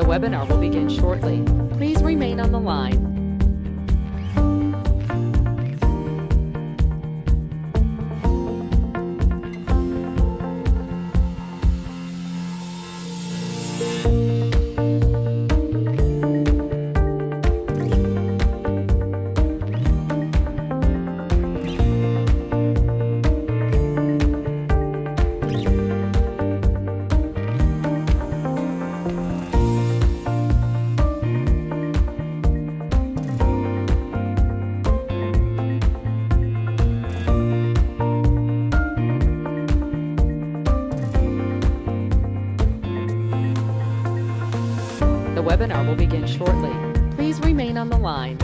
webinar will begin shortly. Please remain on the line. The webinar will begin shortly. Please remain on the line.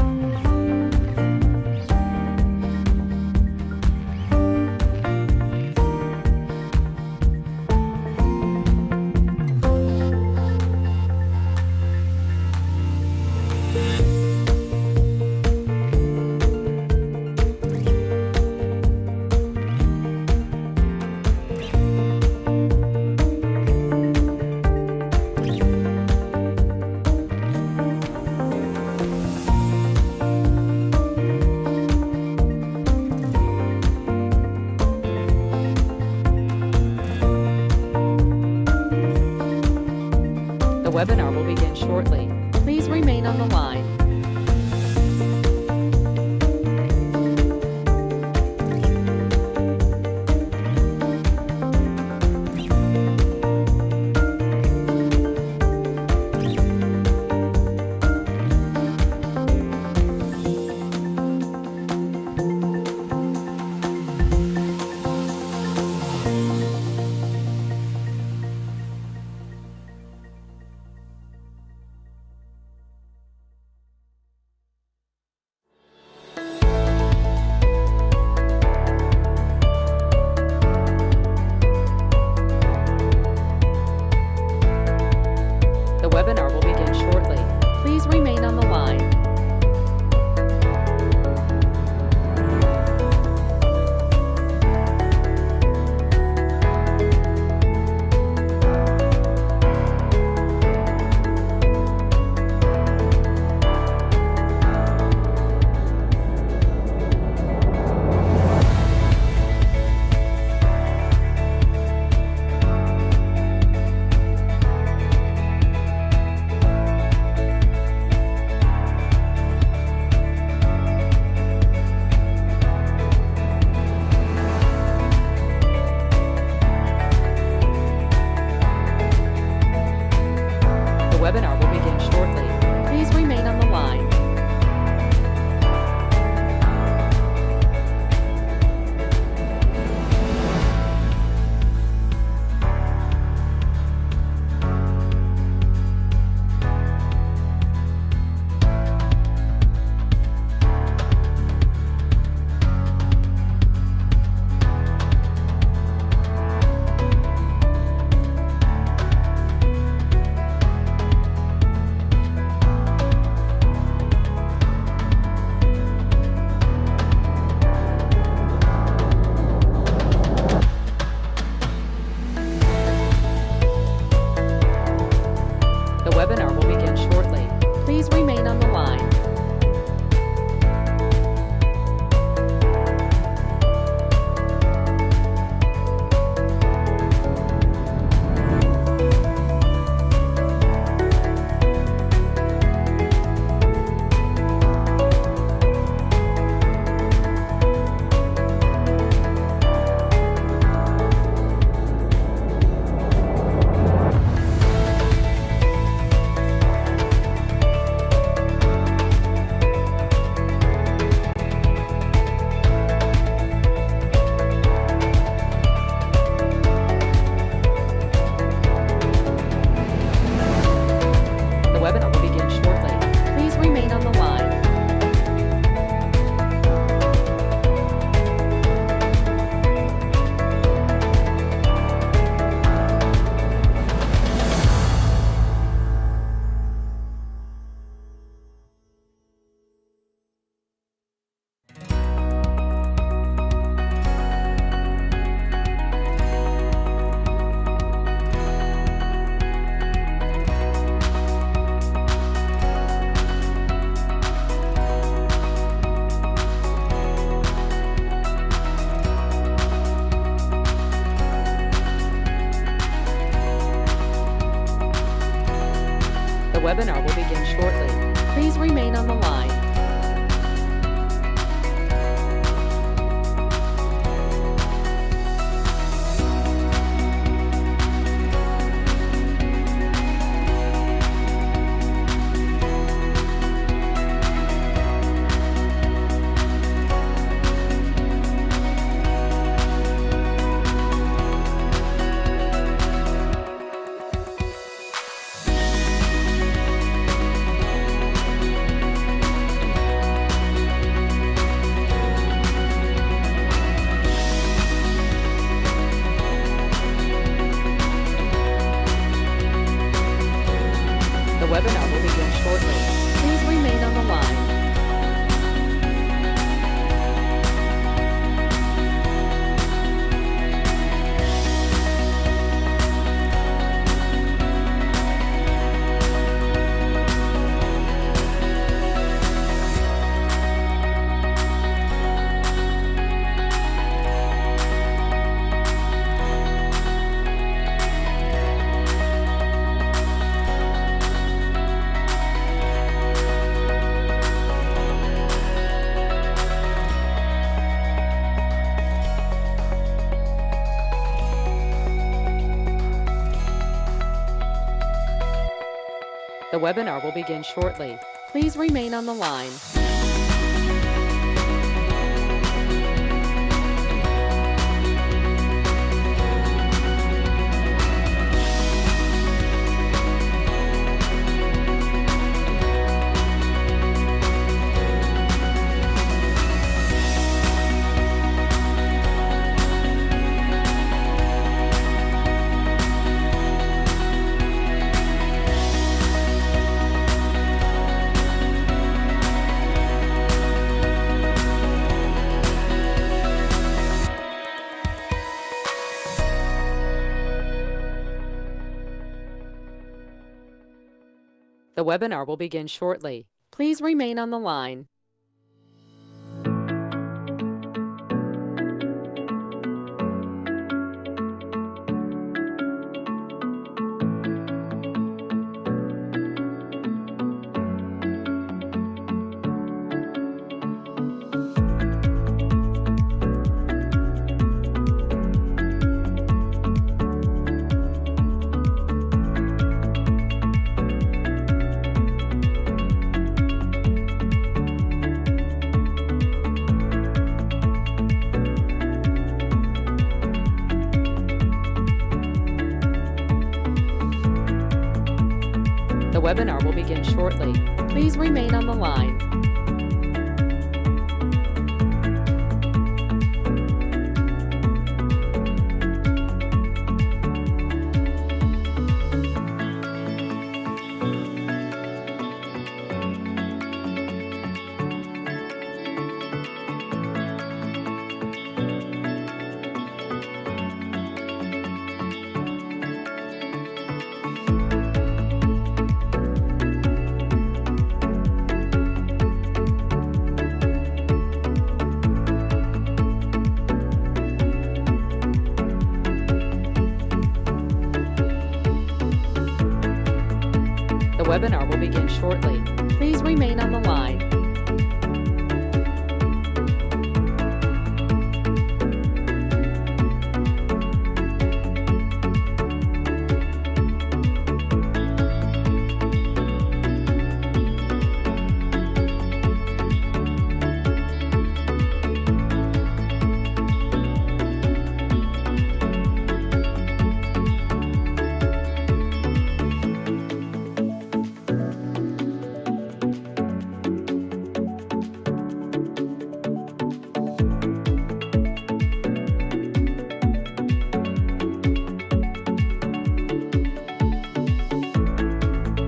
The webinar will begin shortly. Please remain on the line. The webinar will begin shortly. Please remain on the line. The webinar will begin shortly. Please remain on the line. The webinar will begin shortly. Please remain on the line. The webinar will begin shortly. Please remain on the line. The webinar will begin shortly. Please remain on the line. The webinar will begin shortly. Please remain on the line. The webinar will begin shortly. Please remain on the line.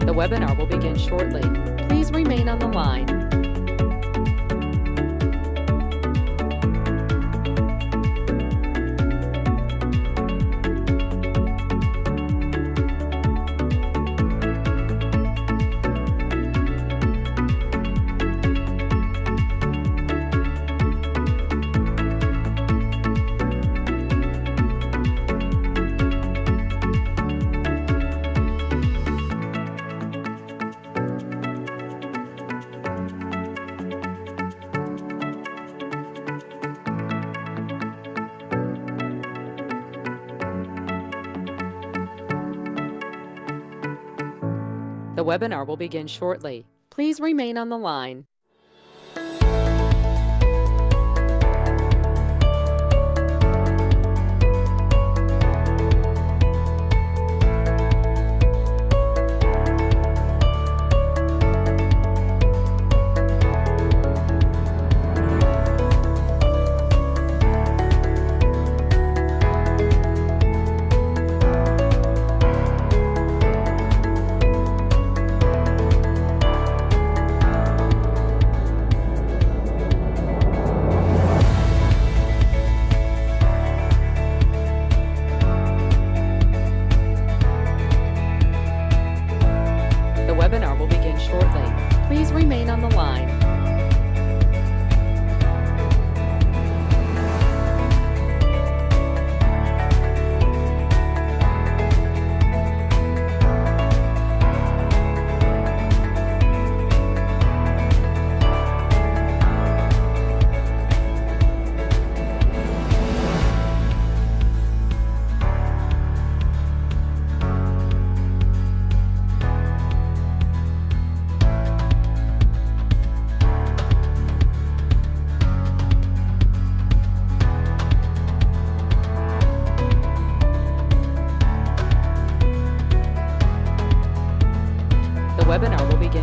The webinar will begin shortly. Please remain on the line. The webinar will begin shortly. Please remain on the line.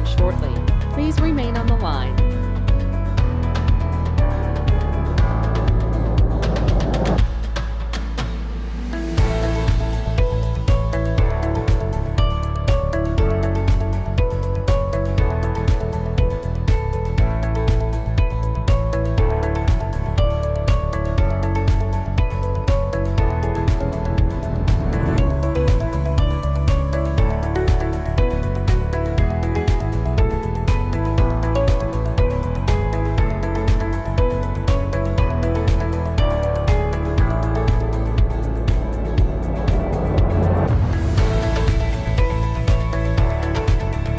begin shortly. Please remain on the line.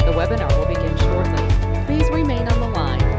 The webinar will begin shortly. Please remain on the line.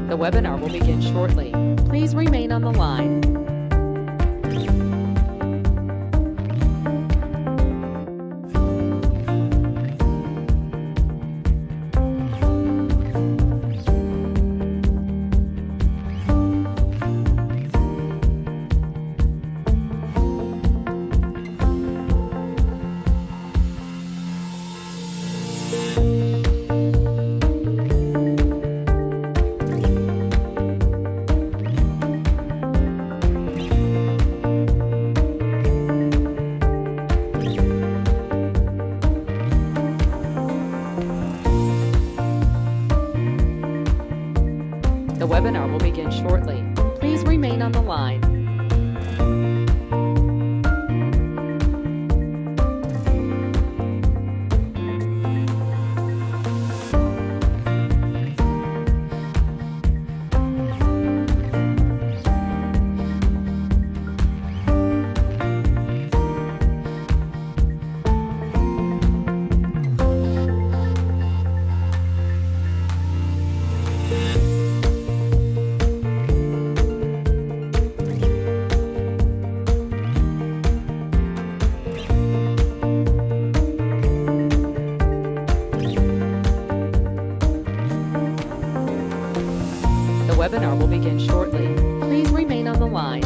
The webinar will begin shortly. Please remain on the line. The webinar will begin shortly. Please remain on the line. The webinar will begin shortly. Please remain on the line.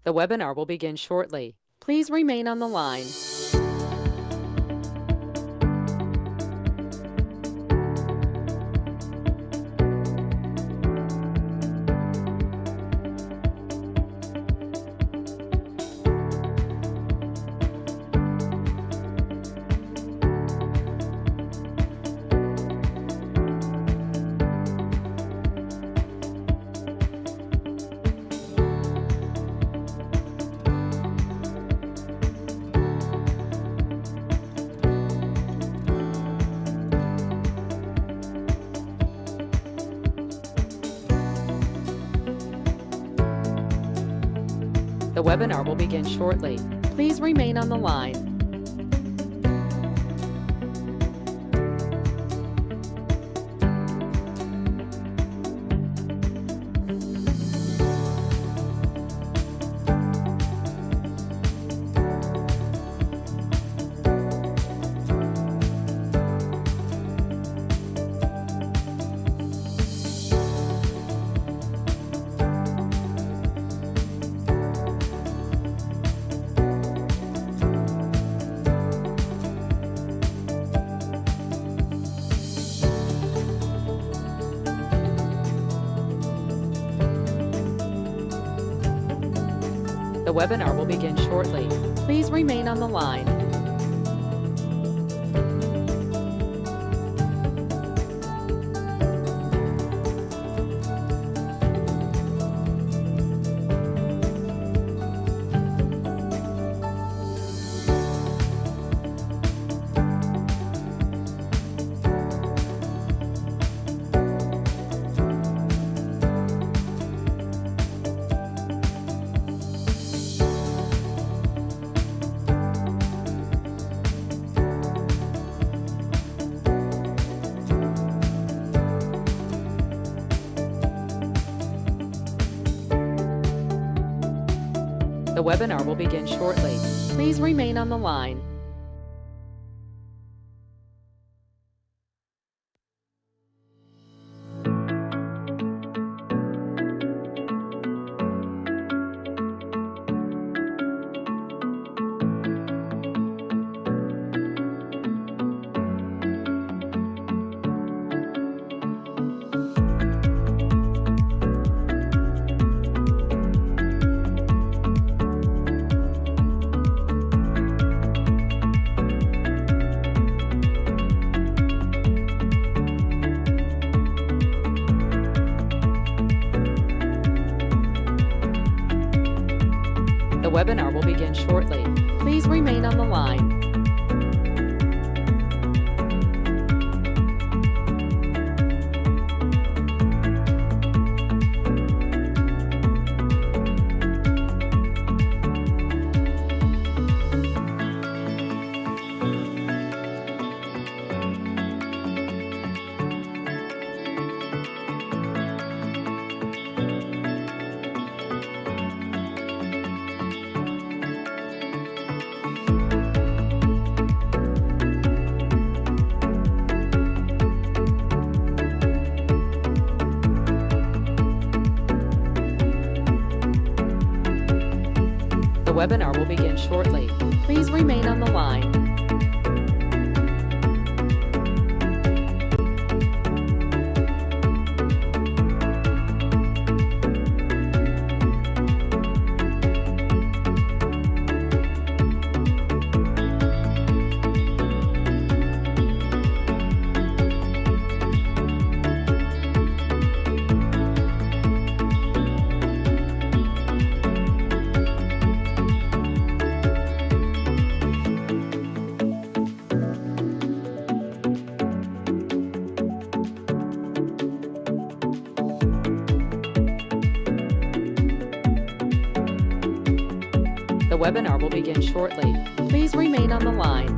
The webinar will begin shortly. Please remain on the line. The webinar will begin shortly. Please remain on the line. The webinar will begin shortly. Please remain on the line. The webinar will begin shortly. Please remain on the line. The webinar will begin shortly. Please remain on the line. The webinar will begin shortly. Please remain on the line. The webinar will begin shortly. Please remain on the line.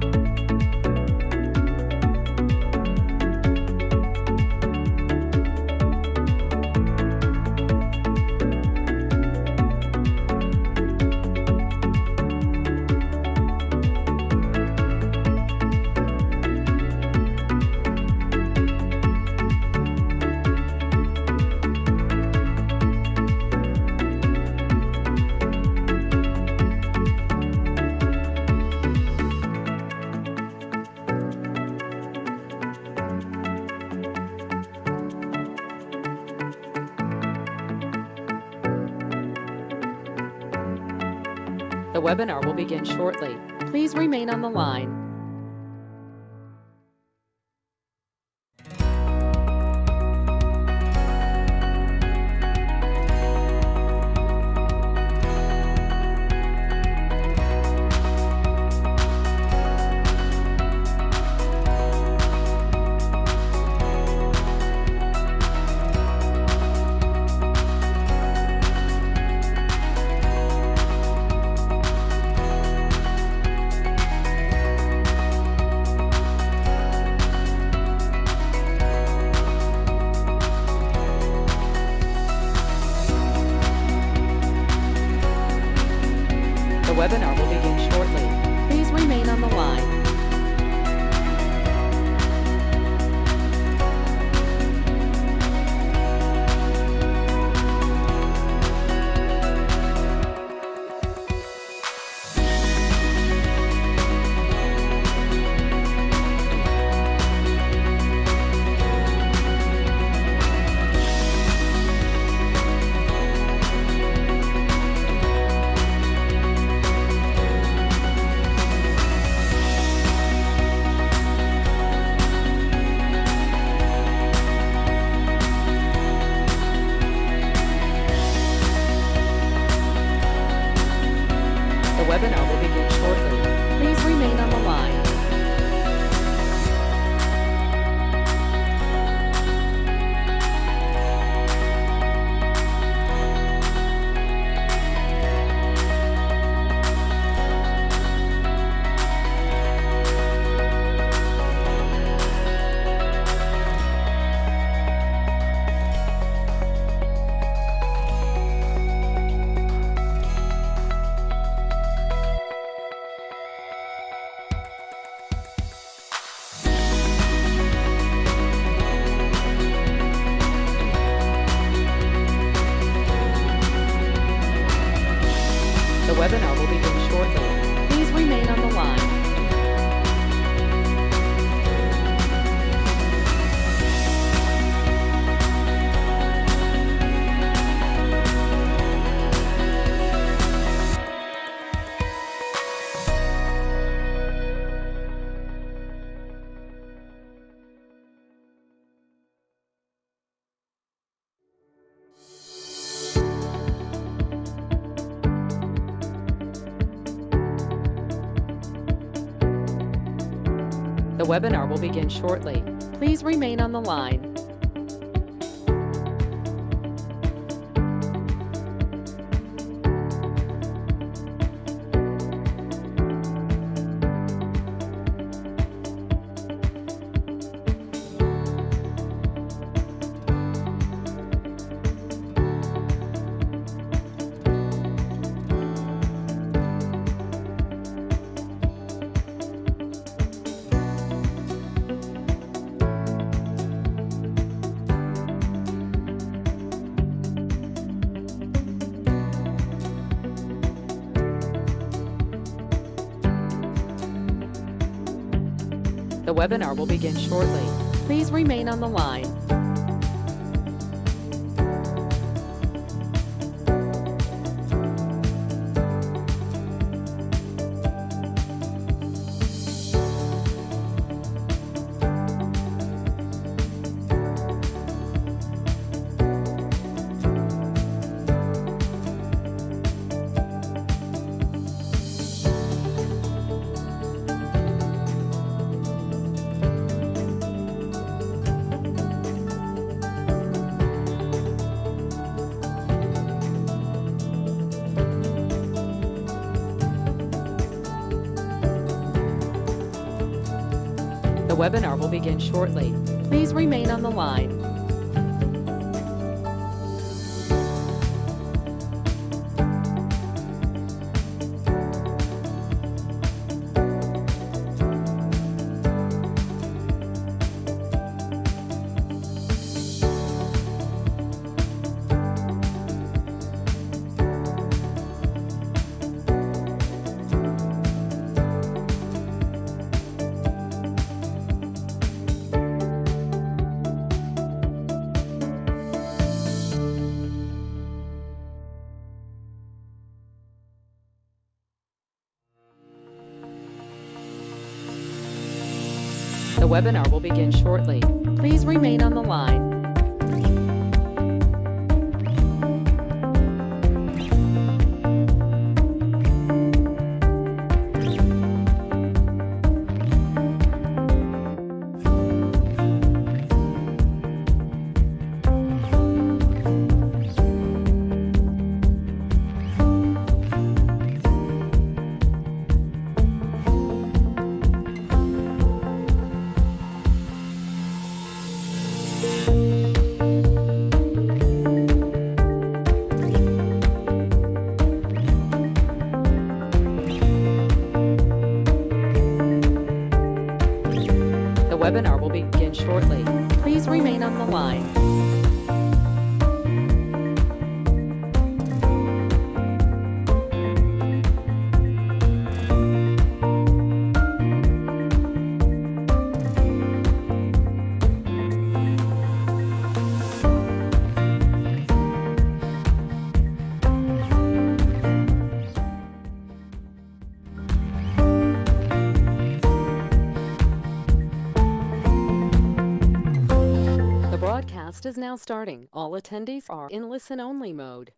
The webinar will begin shortly. Please remain on the line. The webinar will begin shortly. Please remain on the line. webinar will begin shortly. Please remain on the line. The webinar will begin shortly. Please remain on the line. The webinar will begin shortly. Please remain on the line. The webinar will begin shortly. Please remain on the line. The webinar will begin shortly. Please remain on the line. The webinar will begin shortly. Please remain on the line. The broadcast is now starting. All attendees are in listen-only mode.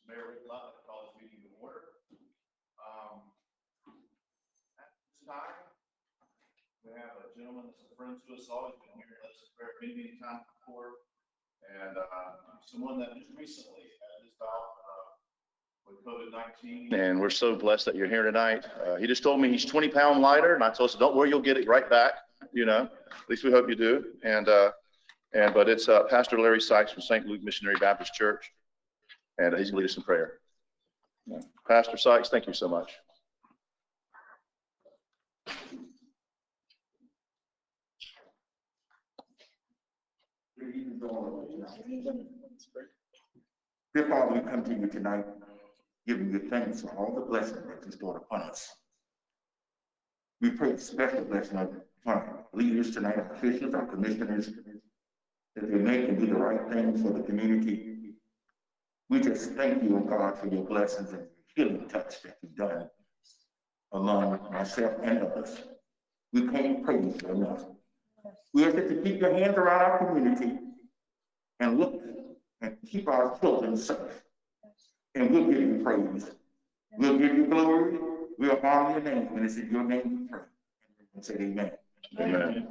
Mayor Rick Love, I call this meeting to order. At this time, we have a gentleman that's a friend to us all. He's been here with us many times before. And someone that just recently had this bout with COVID-19. And we're so blessed that you're here tonight. He just told me he's 20 pounds lighter, and I told him, don't worry, you'll get it right back. You know, at least we hope you do. But it's Pastor Larry Sykes from St. Luke Missionary Baptist Church. And he's going to lead us in prayer. Pastor Sykes, thank you so much. Dear Father, we come to you tonight, giving you thanks for all the blessings that you stored upon us. We pray a special blessing upon our leaders tonight, our officials, our commissioners, that they make and do the right thing for the community. We just thank you, God, for your blessings and your healing touch that you've done along myself and others. We can't praise you enough. We ask that you keep your hands around our community and look and keep our children safe. And we'll give you praise. We'll give you glory. We'll honor your name. And it's in your name we pray. And say amen. Amen.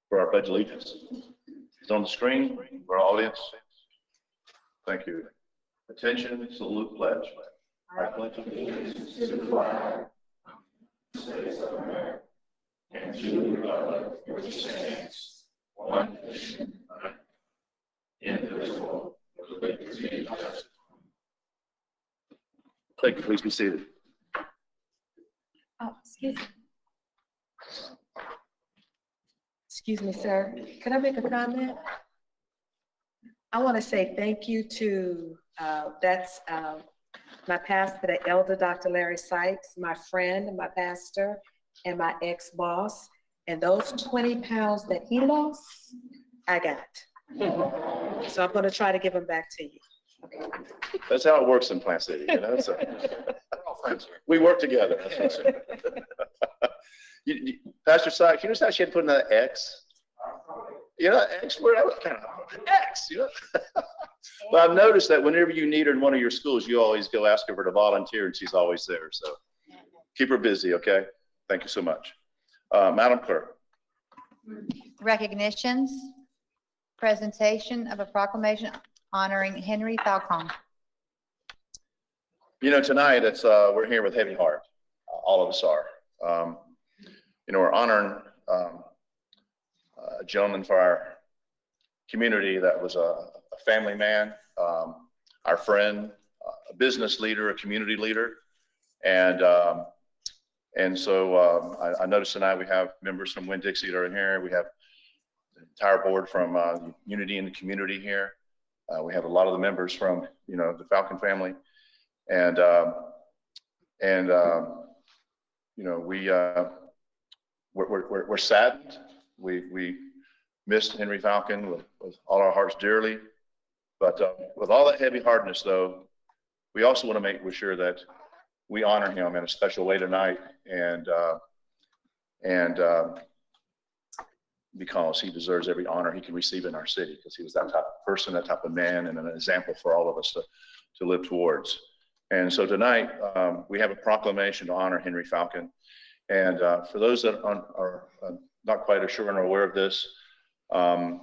For our pledge allegiance. It's on the screen for our audience. Thank you. Attention, salute pledge. I pledge allegiance to the flag of the United States of America and to the republic which stands one nation, indivisible, with liberty and justice. Thank you. Please be seated. Oh, excuse me, sir. Can I make a comment? I want to say thank you to, my pastor, the elder Dr. Larry Sykes, my friend, my pastor, and my ex-boss. And those 20 pounds that he lost, I got. So I'm going to try to give them back to you. That's how it works in Plant City, you know. So we work together. That's what's Pastor Sykes, you notice how she had to put in that X? You know, X word, I was kind of X, you know. But I've noticed that whenever you need her in one of your schools, you always go ask her to volunteer, and she's always there. So keep her busy, okay? Thank you so much. Madam Clerk. Recognitions, presentation of a proclamation honoring Henry Falcon. You know, tonight it's we're here with heavy heart. All of us are. You know, we're honoring a gentleman for our community that was a family man, our friend, a business leader, a community leader, and so I noticed tonight we have members from Winn-Dixie that are in here. We have the entire board from Unity in the Community here. We have a lot of the members from, you know, the Falcon family, and you know, we're saddened. We missed Henry Falcon with all our hearts dearly, but with all that heavy heartedness, though, we also want to make sure that we honor him in a special way tonight, and because he deserves every honor he can receive in our city, because he was that type of person, that type of man, and an example for all of us to live towards. And so tonight, we have a proclamation to honor Henry Falcon. And for those that are not quite as sure and are aware of this, a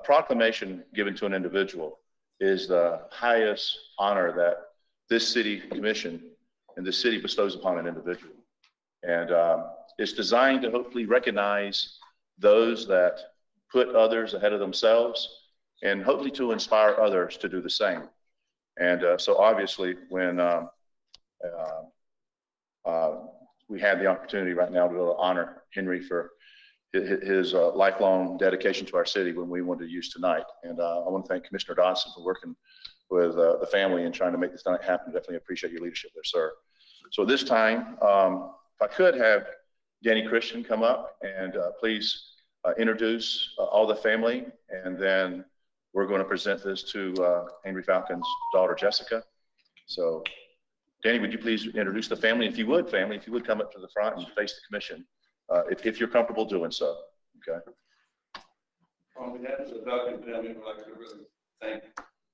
proclamation given to an individual is the highest honor that this city commission and the city bestows upon an individual. And it's designed to hopefully recognize those that put others ahead of themselves, and hopefully to inspire others to do the same. And so obviously when we had the opportunity right now to honor Henry for his lifelong dedication to our city when we wanted to use tonight. And I want to thank Commissioner Dodson for working with the family and trying to make this night happen. Definitely appreciate your leadership there, sir. So this time, if I could have Danny Christian come up and please introduce all the family, and then we're going to present this to Henry Falcon's daughter, Jessica. So Danny, would you please introduce the family? If you would, family, if you would come up to the front and face the commission, if you're comfortable doing so, okay? On behalf of the Falcon family, I'd like to really thank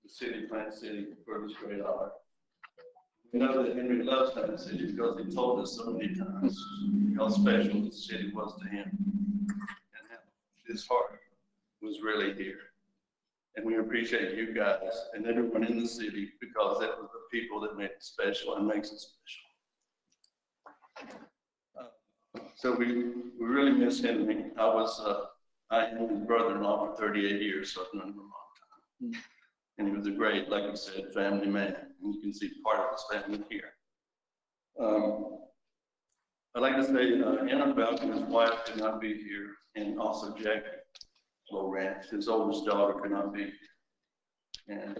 the city, Plant City, for this great honor. We know that Henry loves Plant City because he told us so many times how special the city was to him, and how his heart was really here. And we appreciate you guys and everyone in the city, because that was the people that made it special and makes it special. So we really miss Henry. I knew his brother-in-law for 38 years, so I've known him a long time. And he was a great, like you said, family man. And you can see part of his family here. I'd like to say Anna Falcon, his wife, could not be here, and also Jackie. Lorraine. His oldest daughter could not be. And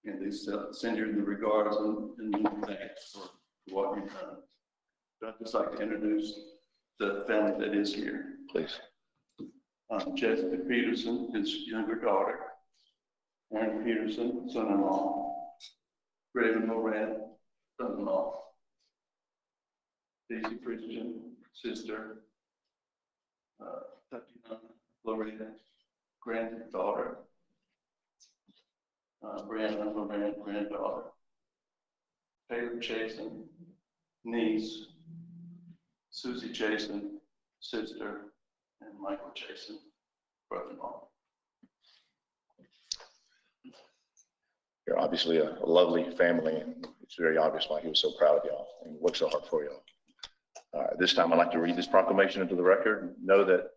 they send you the regards and thanks for what you've done. I'd just like to introduce the family that is here. Please. Jessica Peterson, his younger daughter. Aaron Peterson, son-in-law. Raven Moran, son-in-law. Daisy Christian, sister. Tatiana Loretta, granddaughter. Brianna Moran, granddaughter. Taylor Chasen, niece. Susie Chasen, sister. And Michael Chasen, brother-in-law. You're obviously a lovely family, and it's very obvious why he was so proud of y'all and worked so hard for y'all. This time, I'd like to read this proclamation into the record. Know that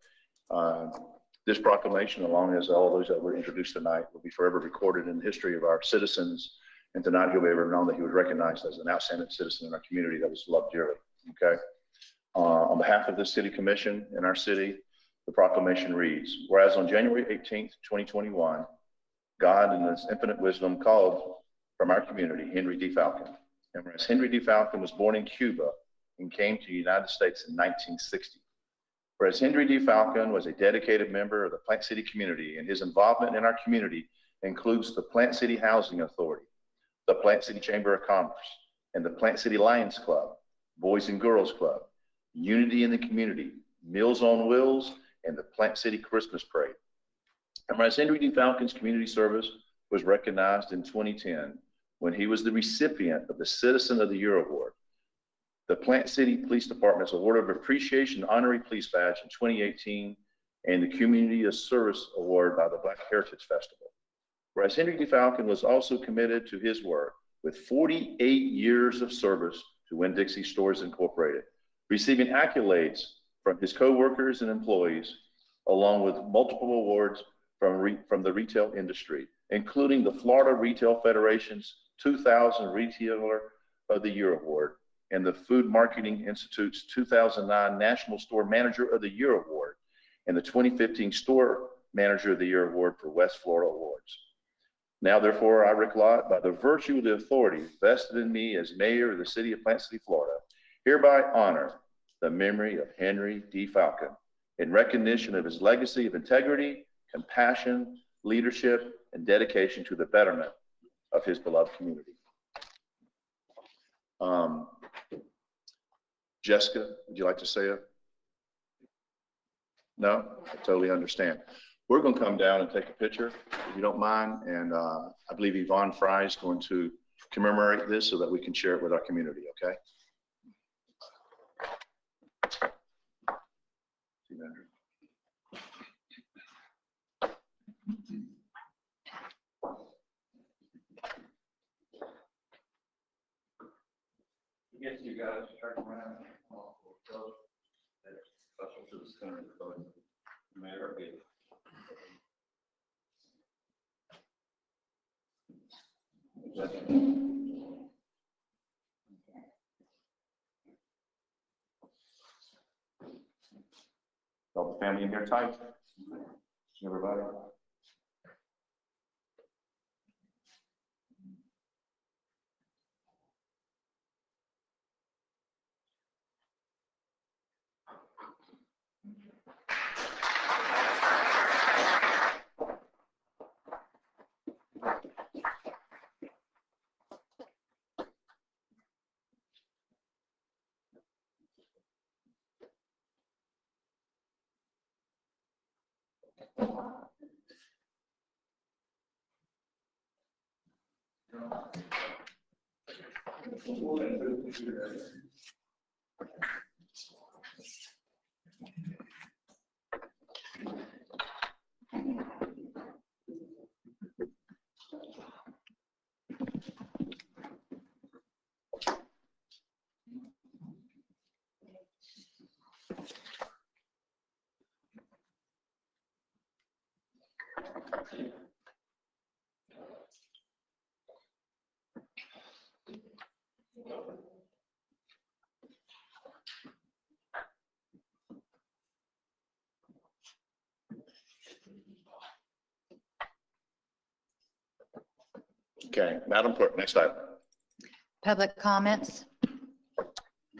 this proclamation, along as all those that were introduced tonight, will be forever recorded in the history of our citizens. And tonight, he'll be ever known that he was recognized as an outstanding citizen in our community that was loved dearly. Okay. On behalf of the City Commission in our city, the proclamation reads: whereas on January 18th, 2021, God in his infinite wisdom called from our community Henry D. Falcon. And whereas Henry D. Falcon was born in Cuba and came to the United States in 1960. Whereas Henry D. Falcon was a dedicated member of the Plant City community, and his involvement in our community includes the Plant City Housing Authority, the Plant City Chamber of Commerce, and the Plant City Lions Club, Boys and Girls Club, Unity in the Community, Meals on Wheels, and the Plant City Christmas Parade. And whereas Henry D. Falcon's community service was recognized in 2010 when he was the recipient of the Citizen of the Year Award, the Plant City Police Department's Award of Appreciation Honorary Police Badge in 2018, and the Community of Service Award by the Black Heritage Festival. Whereas Henry D. Falcon was also committed to his work with 48 years of service to Winn-Dixie Stores Incorporated, receiving accolades from his co-workers and employees, along with multiple awards from the retail industry, including the Florida Retail Federation's 2000 Retailer of the Year Award and the Food Marketing Institute's 2009 National Store Manager of the Year Award and the 2015 Store Manager of the Year Award for West Florida Awards. Now, therefore, I, Rick Lott, by the virtue of the authority vested in me as mayor of the city of Plant City, Florida, hereby honor the memory of Henry D. Falcon in recognition of his legacy of integrity, compassion, leadership, and dedication to the betterment of his beloved community. Jessica, would you like to say it? No? I totally understand. We're going to come down and take a picture, if you don't mind, and I believe Yvonne Fry is going to commemorate this so that we can share it with our community, okay? See you, Andrew. Yes, you guys turn around. Special to the center of the building. Mayor, All the family in here tight? Everybody? Okay, Madam Clerk, next item. Public comments.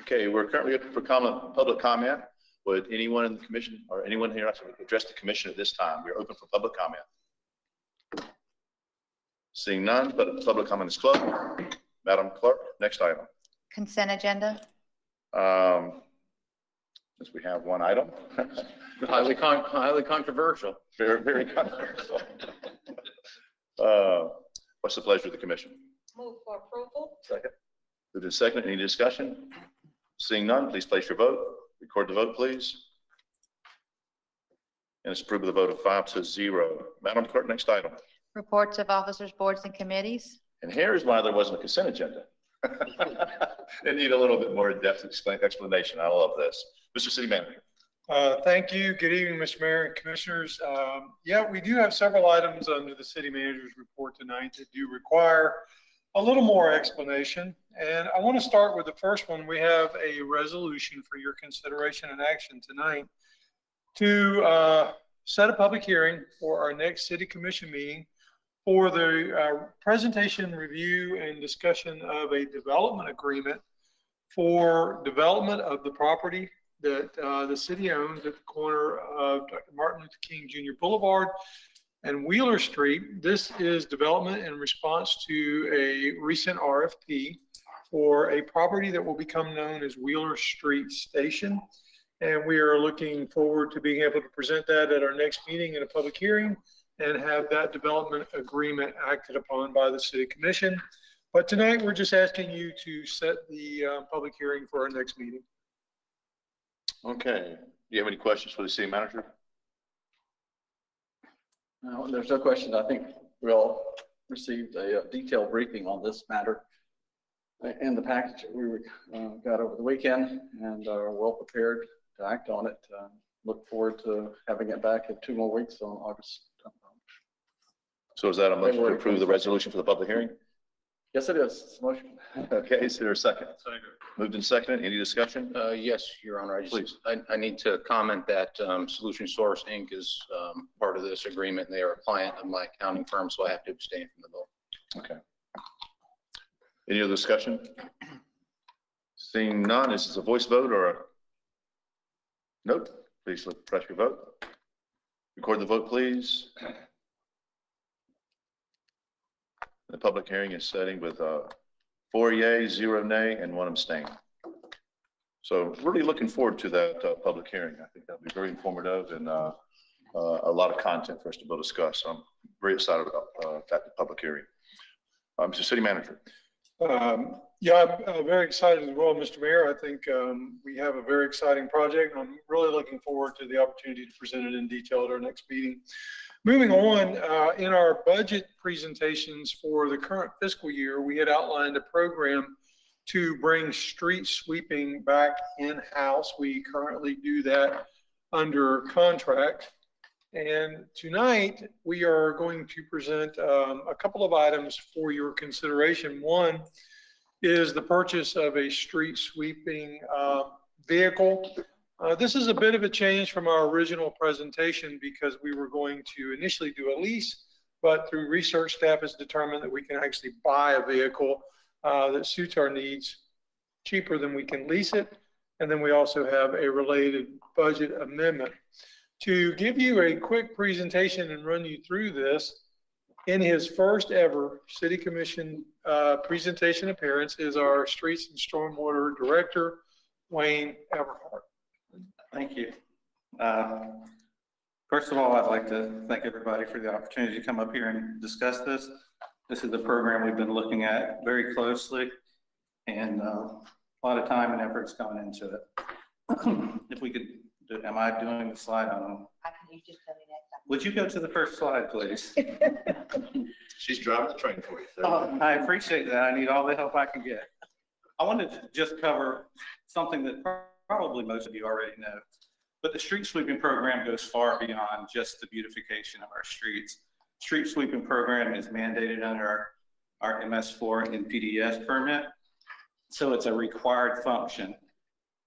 Okay, we're currently open for public comment. Would anyone in the commission or anyone here like to address the commission at this time? We're open for public comment. Seeing none, but public comment is closed. Madam Clerk, next item. Consent agenda. Since we have one item. Highly controversial. Very controversial. What's the pleasure of the commission? Move for approval. Second. Moved in second. Any discussion? Seeing none, please place your vote. Record the vote, please. And it's approved with a vote of 5-0. Madam Clerk, next item. Reports of officers, boards, and committees. And here's why there wasn't a consent agenda. They need a little bit more in-depth explanation. I love this. Mr. City Manager. Thank you. Good evening, Mr. Mayor and Commissioners. Yeah, we do have several items under the city manager's report tonight that do require a little more explanation. And I want to start with the first one. We have a resolution for your consideration and action tonight to set a public hearing for our next city commission meeting for the presentation, review, and discussion of a development agreement for development of the property that the city owns at the corner of Dr. Martin Luther King Jr. Boulevard and Wheeler Street. This is development in response to a recent RFP for a property that will become known as Wheeler Street Station. And we are looking forward to being able to present that at our next meeting in a public hearing and have that development agreement acted upon by the city commission. But tonight, we're just asking you to set the public hearing for our next meeting. Okay. Do you have any questions for the city manager? No, there's no question. I think we all received a detailed briefing on this matter in the package that we got over the weekend and are well prepared to act on it. Look forward to having it back in 2 more weeks on August. So is that a motion to approve the resolution for the public hearing? Yes, it is. It's a motion. Okay, is there a second? Moved in second. Any discussion? Yes, Your Honor. Please. I need to comment that Solution Source Inc. is part of this agreement. They are a client of my accounting firm, so I have to abstain from the vote. Okay. Any other discussion? Seeing none, is this a voice vote or a note? Please press your vote. Record the vote, please. The public hearing is setting with 4 yeas, 0 nay, and 1 abstain. So really looking forward to that public hearing. I think that'll be very informative and a lot of content for us to be able to discuss. So I'm very excited about that public hearing. Mr. City Manager. Yeah, I'm very excited as well, Mr. Mayor. I think we have a very exciting project. I'm really looking forward to the opportunity to present it in detail at our next meeting. Moving on, in our budget presentations for the current fiscal year, we had outlined a program to bring street sweeping back in-house. We currently do that under contract. And tonight, we are going to present a couple of items for your consideration. One is the purchase of a street sweeping vehicle. This is a bit of a change from our original presentation because we were going to initially do a lease, but through research, staff has determined that we can actually buy a vehicle that suits our needs cheaper than we can lease it. And then we also have a related budget amendment. To give you a quick presentation and run you through this, in his first ever City Commission presentation appearance is our Streets and Stormwater Director, Wayne Everhart. Thank you. First of all, I'd like to thank everybody for the opportunity to come up here and discuss this. This is a program we've been looking at very closely and a lot of time and effort's gone into it. If we could, am I doing the slide? I don't know. You just tell me next time. Would you go to the first slide, please? She's driving the train for you. Oh, I appreciate that. I need all the help I can get. I wanted to just cover something that probably most of you already know, but the street sweeping program goes far beyond just the beautification of our streets. Street sweeping program is mandated under our MS4 and PDS permit, so it's a required function.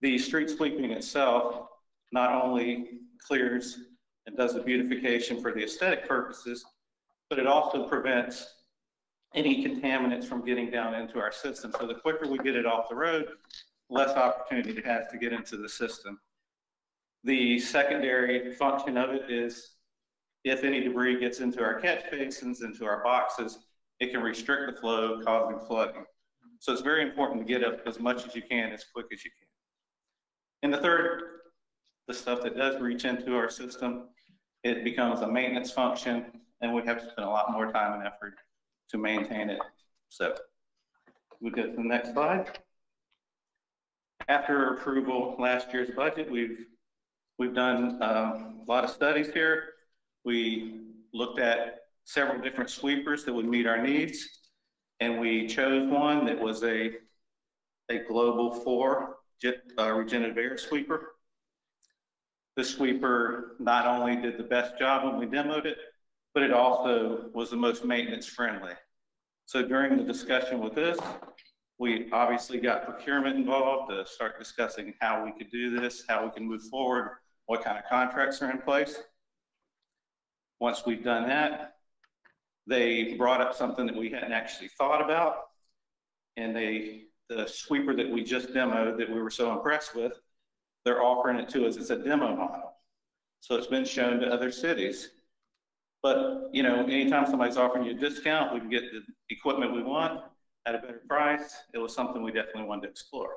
The street sweeping itself not only clears and does the beautification for the aesthetic purposes, but it also prevents any contaminants from getting down into our system. So the quicker we get it off the road, less opportunity it has to get into the system. The secondary function of it is if any debris gets into our catch basins, into our boxes, it can restrict the flow, causing flooding. So it's very important to get up as much as you can, as quick as you can. And the third, the stuff that does reach into our system, it becomes a maintenance function, and we have to spend a lot more time and effort to maintain it. So we go to the next slide. After approval last year's budget, we've done a lot of studies here. We looked at several different sweepers that would meet our needs, and we chose one that was a Global 4 regenerative air sweeper. This sweeper not only did the best job when we demoed it, but it also was the most maintenance friendly. So during the discussion with this, we obviously got procurement involved to start discussing how we could do this, how we can move forward, what kind of contracts are in place. Once we've done that, they brought up something that we hadn't actually thought about. And the sweeper that we just demoed that we were so impressed with, they're offering it to us as a demo model. So it's been shown to other cities. But, you know, anytime somebody's offering you a discount, we can get the equipment we want at a better price. It was something we definitely wanted to explore.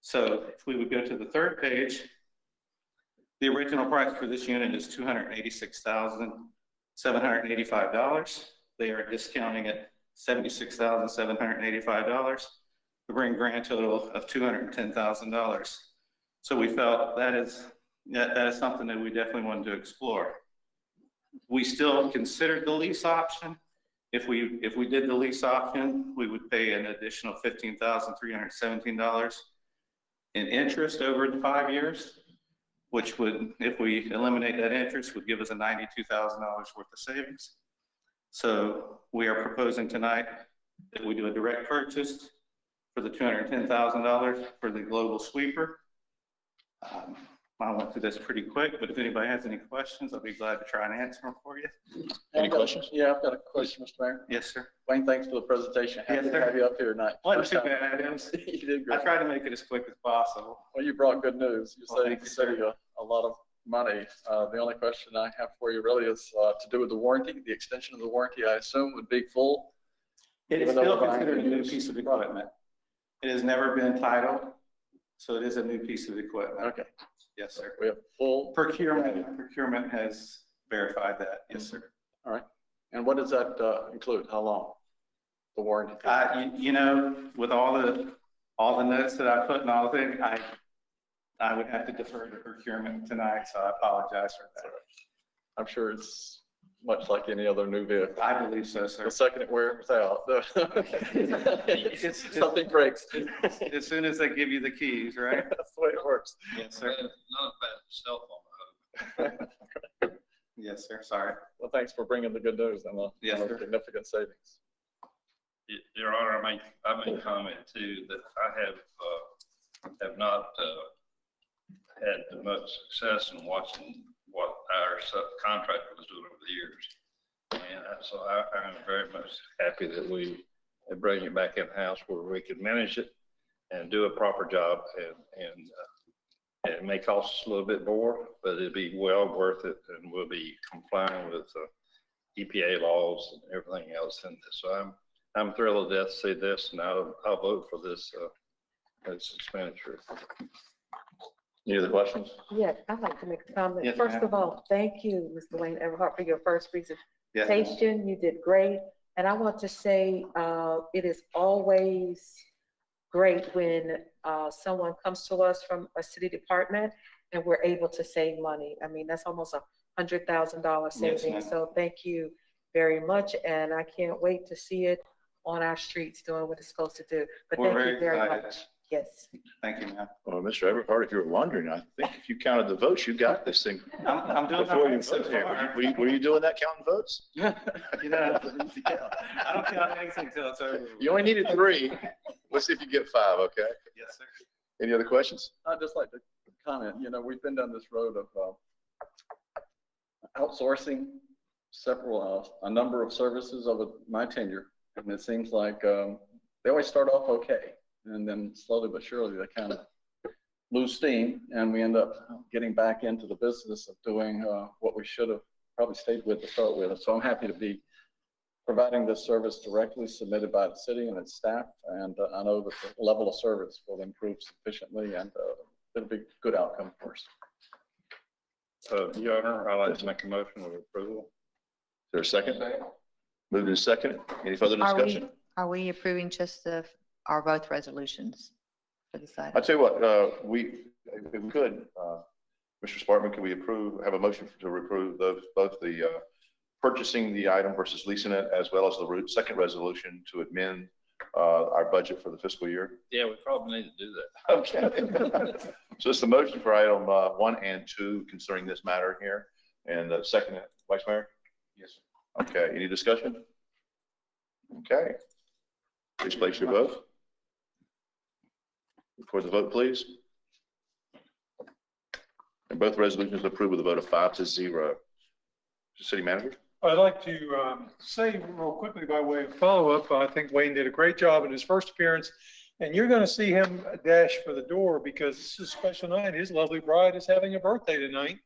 So if we would go to the third page, the original price for this unit is $286,785. They are discounting at $76,785 to bring grand total of $210,000. So we felt that is something that we definitely wanted to explore. We still considered the lease option. If we did the lease option, we would pay an additional $15,317 in interest over the 5 years, which would, if we eliminate that interest, would give us a $92,000 worth of savings. So we are proposing tonight that we do a direct purchase for the $210,000 for the global sweeper. I went through this pretty quick, but if anybody has any questions, I'll be glad to try and answer them for you. Any questions? Yeah, I've got a question, Mr. Mayor. Yes, sir. Wayne, thanks for the presentation. Happy Yes, to sir. have you up here tonight. Wasn't First too time. bad. It was, You did I great. tried to make it as quick as possible. Well, you brought good news. You Well, saved thank the you, sir. city a lot of money. The only question I have for you really is to do with the warranty. The extension of the warranty, I assume, would be full. It is Even though still we're buying considered a new used piece of product. equipment. It has never been titled, so it is a new piece of equipment. Okay, Yes, sir. we have full. Procurement has verified that. Yes, sir. All right. And what does that include? How long? The warranty? You know, with all the notes that I put and all the things, I would have to defer to procurement tonight, so I apologize for that. I'm sure it's much like any other new vehicle. I believe so, sir. The second it wears out, It's- something breaks. As soon as they give you the keys, right? That's the way it works. Yes, sir. Not bad cell phone. Yes, sir. Sorry. Well, thanks for bringing the good news and Yes, the sir. significant savings. Your Honor, I make comment too, that I have not had much success in watching what our subcontractor was doing over the years. And so I'm very much happy that we bring it back in-house where we can manage it and do a proper job, and it may cost us a little bit more, but it'll be well worth it, and we'll be complying with EPA laws and everything else in this. So I'm thrilled to death to see this, and I'll vote for this expenditure. Any other questions? Yeah, I'd like to make a comment. Yes, First ma'am. of all, thank you, Mr. Wayne Everhart, for your first Yes, ma'am. presentation. You did great. And I want to say, it is always great when someone comes to us from a city department and we're able to save money. I mean, that's almost $100,000 Yes, savings. ma'am. So thank you very much. And I can't wait to see it on our streets doing what it's supposed to do. But We're thank very you very excited. much. Yes. Thank you, ma'am. Well, Mr. Everhart, if you were wondering, I think if you counted the votes, you got this thing. I'm doing all Before you right so voted here. far. Were you doing that counting votes? You know, I don't count anything till it's over. You only needed 3. Let's see if you get 5, okay? Yes, sir. Any other questions? I'd just like to comment, we've been down this road of outsourcing a number of services over my tenure. And it seems like they always start off okay, and then slowly but surely they kind of lose steam, and we end up getting back into the business of doing what we should have probably stayed with to start with. So I'm happy to be providing this service directly submitted by the city and its staff, and I know that the level of service will improve sufficiently, and it'll be a good outcome for us. Your Honor, I'd like to make a motion of approval. Is there a second? Moved and second. Any further discussion? Are we approving just our both resolutions for this I'll item? tell you what, if we could, Mr. Spartman, can we have a motion to approve both the purchasing the item versus leasing it, as well as the second resolution to amend our budget for the fiscal year? Yeah, we probably need to do that. Okay. So it's the motion for item 1 and 2 concerning this matter here, and second, Vice Mayor? Yes, sir. Okay, any discussion? Okay. Please place your vote. For the vote, please. And both resolutions approved with a vote of 5-0. Mr. City Manager? I'd like to say real quickly by way of follow-up, I think Wayne did a great job in his first appearance, and you're going to see him dash for the door because this is a special night. His lovely bride is having a birthday tonight,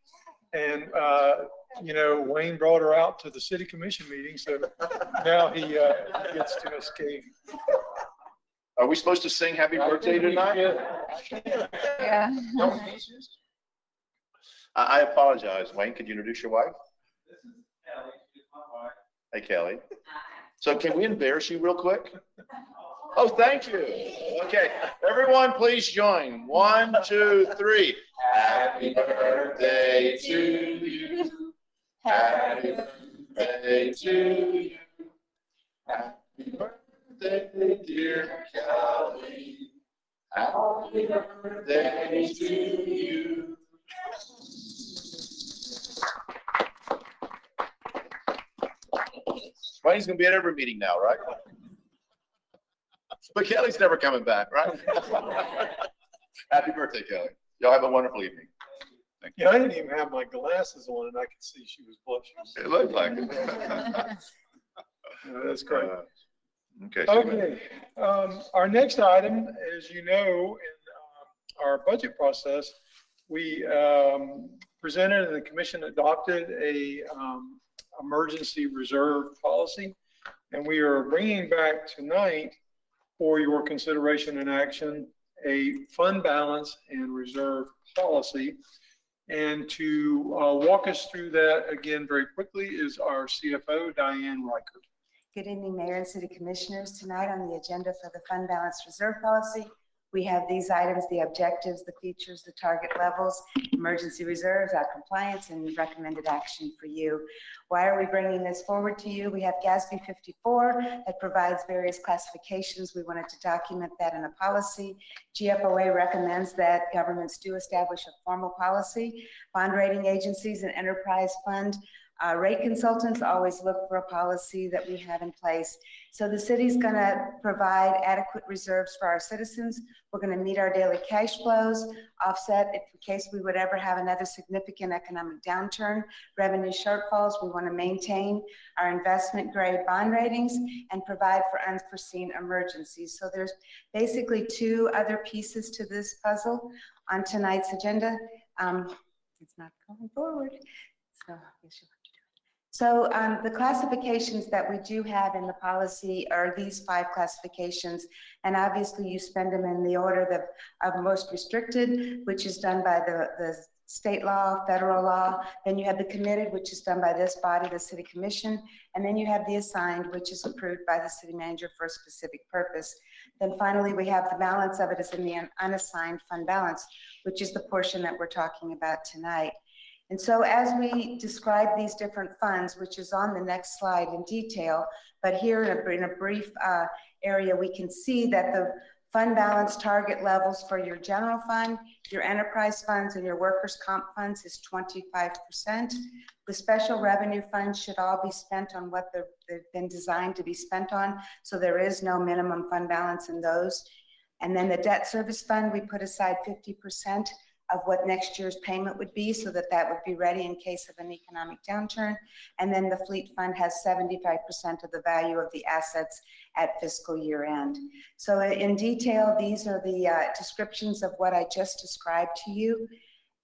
and you know, Wayne brought her out to the city commission meeting, so now he gets to escape. Are we supposed to sing happy birthday tonight? Yeah. I apologize. Wayne, could you introduce your wife? This is Kelly, she's my wife. Hey, Kelly. So can we embarrass you real quick? Oh, thank you. Okay, everyone, please join. 1, 2, 3. Happy birthday to you. Happy birthday to you. Happy birthday, dear Kelly. Happy birthday to you. Wayne's gonna be at every meeting now, right? But Kelly's never coming back, right? Happy birthday, Kelly. Y'all have a wonderful evening. Thank you. Yeah, I didn't even have my glasses on and I could see she was blushing. It looked like it. That's great. Okay. Okay, our next item, as you know, in our budget process, we presented and the commission adopted a emergency reserve policy. And we are bringing back tonight for your consideration and action a fund balance and reserve policy. And to walk us through that again very quickly is our CFO, Diane Reichert. Good evening, Mayor and City Commissioners. Tonight on the agenda for the Fund Balance Reserve Policy, we have these items: the objectives, the features, the target levels, emergency reserves, our compliance, and recommended action for you. Why are we bringing this forward to you? We have GASB 54 that provides various classifications. We wanted to document that in a policy. GFOA recommends that governments do establish a formal policy. Bond rating agencies and enterprise fund rate consultants always look for a policy that we have in place. So the city's going to provide adequate reserves for our citizens. We're going to meet our daily cash flows, offset if in case we would ever have another significant economic downturn, revenue shortfalls. We want to maintain our investment grade bond ratings and provide for unforeseen emergencies. So there's basically two other pieces to this puzzle on tonight's agenda. It's not going forward. So I guess you'll So the classifications that we do have in the policy are these 5 classifications, and obviously you spend them in the order of most restricted, which is done by the state law, federal law. Then you have the committed, which is done by this body, the City Commission, and then you have the assigned, which is approved by the city manager for a specific purpose. Then finally, we have the balance of it is in the unassigned fund balance, which is the portion that we're talking about tonight. And so as we describe these different funds, which is on the next slide in detail, but here in a brief area, we can see that the fund balance target levels for your general fund, your enterprise funds, and your workers' comp funds is 25%. The special revenue funds should all be spent on what they've been designed to be spent on, so there is no minimum fund balance in those. And then the debt service fund, we put aside 50% of what next year's payment would be so that that would be ready in case of an economic downturn. And then the fleet fund has 75% of the value of the assets at fiscal year end. So in detail, these are the descriptions of what I just described to you.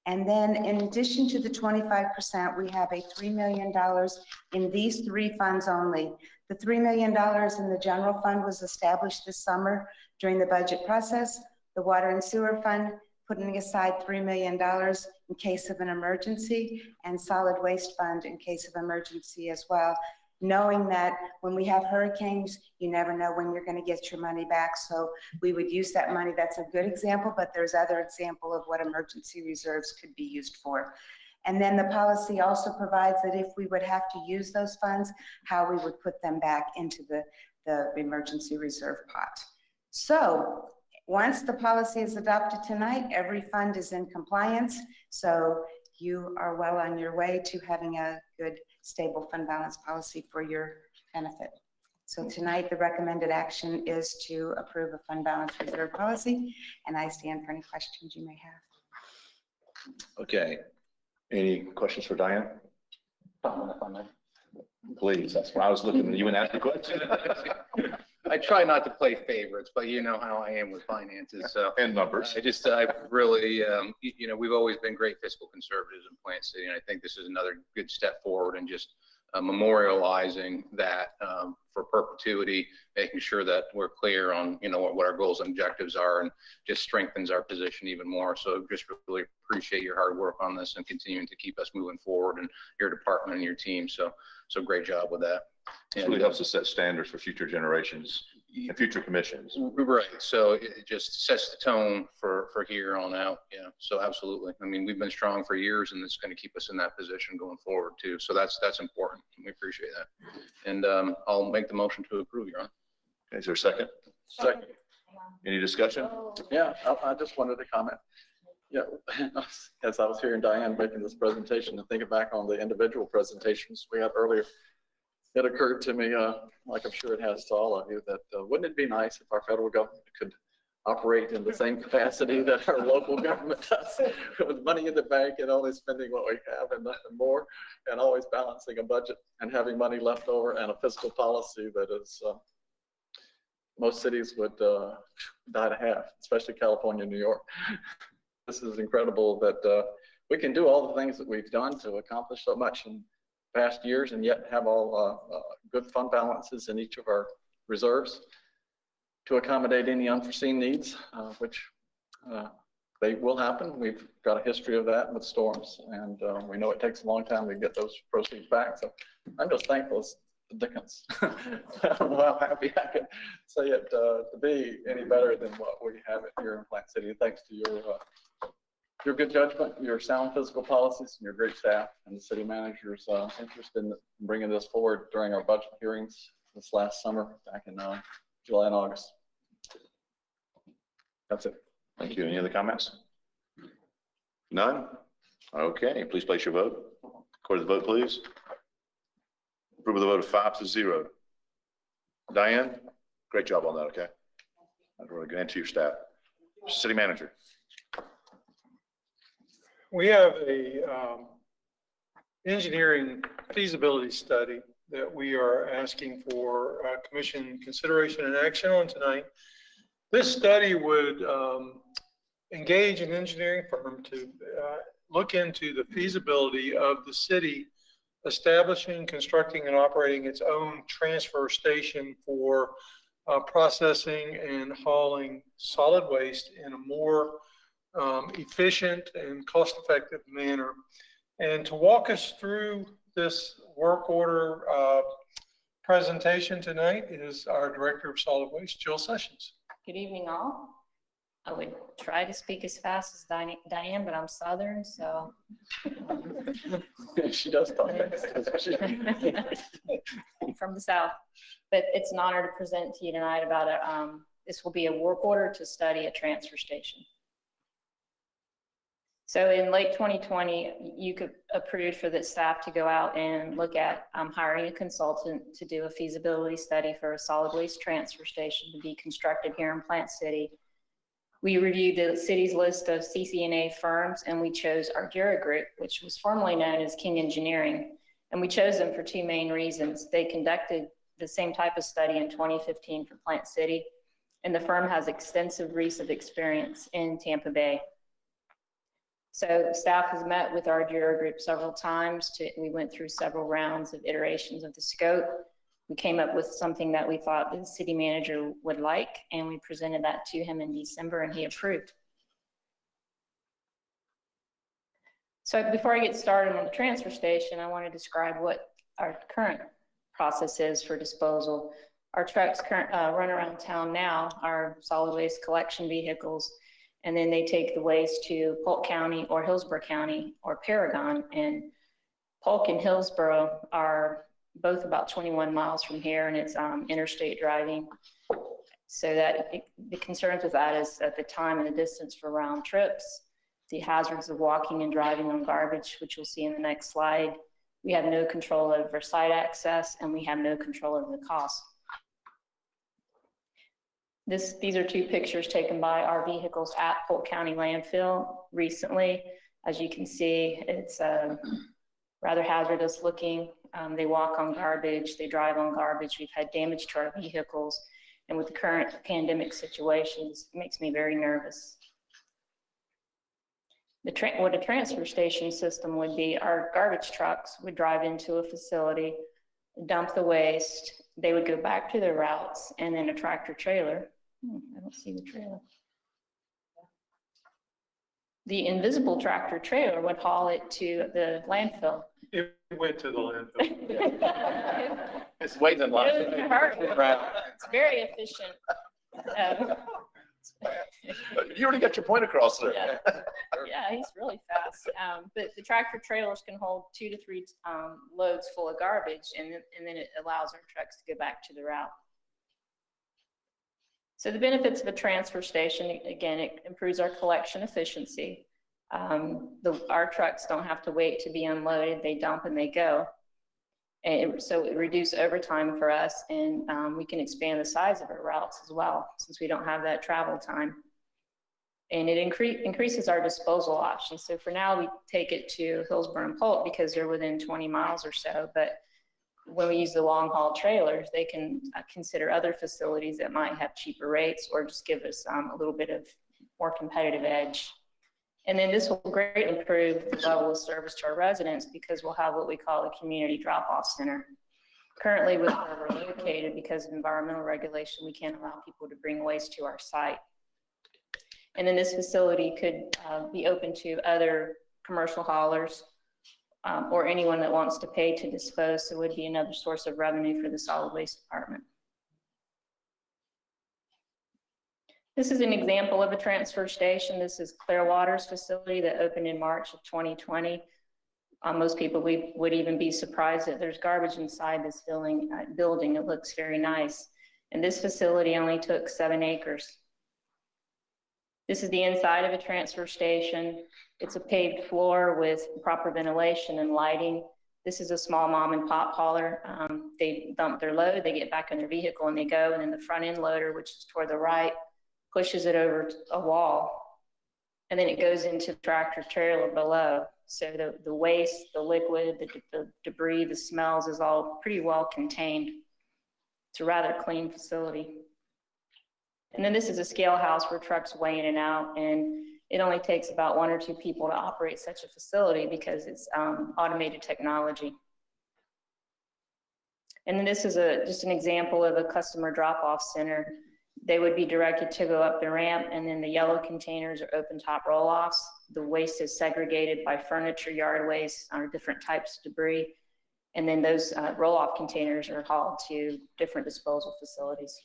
And then in addition to the 25%, we have a $3 million in these three funds only. The $3 million in the general fund was established this summer during the budget process. The water and sewer fund, putting aside $3 million in case of an emergency, and solid waste fund in case of emergency as well. Knowing that when we have hurricanes, you never know when you're going to get your money back. So we would use that money. That's a good example, but there's other example of what emergency reserves could be used for. And then the policy also provides that if we would have to use those funds, how we would put them back into the emergency reserve pot. So once the policy is adopted tonight, every fund is in compliance. So you are well on your way to having a good, stable fund balance policy for your benefit. So tonight, the recommended action is to approve a fund balance reserve policy, and I stand for any questions you may have. Okay. Any questions for Diane? Please, that's why I was looking at you and asked the question. I try not to play favorites, but you know how I am with finances, so. And numbers. I really, we've always been great fiscal conservatives in Plant City, and I think this is another good step forward in just memorializing that for perpetuity, making sure that we're clear on, what our goals and objectives are, and just strengthens our position even more. So just really appreciate your hard work on this and continuing to keep us moving forward, and your department and your team. So great job with that. It really helps us set standards for future generations and future commissions. Right. So it just sets the tone for here on out. Yeah. So absolutely. I mean, we've been strong for years, and it's going to keep us in that position going forward too. So that's important. We appreciate that. And I'll make the motion to approve, Your Honor. Okay, is there a second? Second. Any discussion? Yeah, I just wanted to comment. Yeah, as I was hearing Diane making this presentation and thinking back on the individual presentations we had earlier, it occurred to me, like I'm sure it has to all of you, that wouldn't it be nice if our federal government could operate in the same capacity that our local government does, with money in the bank and only spending what we have and nothing more, and always balancing a budget and having money left over, and a fiscal policy that is, most cities would die to have, especially California, New York. This is incredible that we can do all the things that we've done to accomplish so much in past years, and yet have all good fund balances in each of our reserves to accommodate any unforeseen needs, which they will happen. We've got a history of that with storms, and we know it takes a long time to get those proceeds back. So I'm just thankful as the Dickens. I don't know how happy I can say it to be any better than what we have it here in Plant City. Thanks to your good judgment, your sound fiscal policies, and your great staff, and the city manager's interest in bringing this forward during our budget hearings this last summer, back in July and August. That's it. Thank you. Any other comments? None? Okay, please place your vote. Record the vote, please. Approve of the vote of 5-0. Diane, great job on that, okay? That's really good. And to your staff. City manager. We have a engineering feasibility study that we are asking for commission consideration and action on tonight. This study would engage an engineering firm to look into the feasibility of the city establishing, constructing, and operating its own transfer station for processing and hauling solid waste in a more efficient and cost-effective manner. And to walk us through this work order presentation tonight is our Director of Solid Waste, Jill Sessions. Good evening, all. I would try to speak as fast as Diane, but I'm Southern, so. She does talk. I'm from the South, but it's an honor to present to you tonight about this will be a work order to study a transfer station. So in late 2020, you could approve for the staff to go out and look at hiring a consultant to do a feasibility study for a solid waste transfer station to be constructed here in Plant City. We reviewed the city's list of CCNA firms, and we chose Ardura Group, which was formerly known as King Engineering. And we chose them for two main reasons. They conducted the same type of study in 2015 for Plant City, and the firm has extensive recent experience in Tampa Bay. So staff has met with Ardura Group several times. We went through several rounds of iterations of the scope. We came up with something that we thought the city manager would like, and we presented that to him in December, and he approved. So before I get started on the transfer station, I want to describe what our current process is for disposal. Our trucks run around town now, our solid waste collection vehicles, and then they take the waste to Polk County or Hillsborough County or Paragon. And Polk and Hillsborough are both about 21 miles from here, and it's interstate driving. So that the concerns with that is at the time and the distance for round trips, the hazards of walking and driving on garbage, which you'll see in the next slide. We have no control over site access, and we have no control over the cost. These are two pictures taken by our vehicles at Polk County landfill recently. As you can see, it's rather hazardous looking. They walk on garbage, they drive on garbage. We've had damage to our vehicles. And with the current pandemic situations, it makes me very nervous. What a transfer station system would be, our garbage trucks would drive into a facility, dump the waste, they would go back to their routes, and then a tractor trailer. I don't see the trailer. The invisible tractor trailer would haul it to the landfill. It went to the landfill. It's waiting in line. It's very efficient. You already got your point across there. Yeah, he's really fast. But the tractor trailers can hold 2 to 3 loads full of garbage, and then it allows our trucks to go back to the route. So the benefits of a transfer station, again, it improves our collection efficiency. Our trucks don't have to wait to be unloaded. They dump and they go. And so it reduces overtime for us, and we can expand the size of our routes as well, since we don't have that travel time. And it increases our disposal options. So for now, we take it to Hillsborough and Polk because they're within 20 miles or so. But when we use the long haul trailers, they can consider other facilities that might have cheaper rates or just give us a little bit of more competitive edge. And then this will greatly improve the level of service to our residents because we'll have what we call a community drop-off center. Currently, with where we're located, because of environmental regulation, we can't allow people to bring waste to our site. And then this facility could be open to other commercial haulers or anyone that wants to pay to dispose. So it would be another source of revenue for the solid waste department. This is an example of a transfer station. This is Clearwater's facility that opened in March of 2020. Most people would even be surprised that there's garbage inside this building. It looks very nice. And this facility only took 7 acres. This is the inside of a transfer station. It's a paved floor with proper ventilation and lighting. This is a small mom and pop hauler. They dump their load, they get back in their vehicle and they go. And then the front end loader, which is toward the right, pushes it over a wall. And then it goes into the tractor trailer below. So the waste, the liquid, the debris, the smells is all pretty well contained. It's a rather clean facility. And then this is a scale house where trucks weigh in and out, and it only takes about 1 or 2 people to operate such a facility because it's automated technology. And then this is just an example of a customer drop-off center. They would be directed to go up the ramp, and then the yellow containers are open top roll-offs. The waste is segregated by furniture, yard waste, or different types of debris. And then those roll-off containers are hauled to different disposal facilities.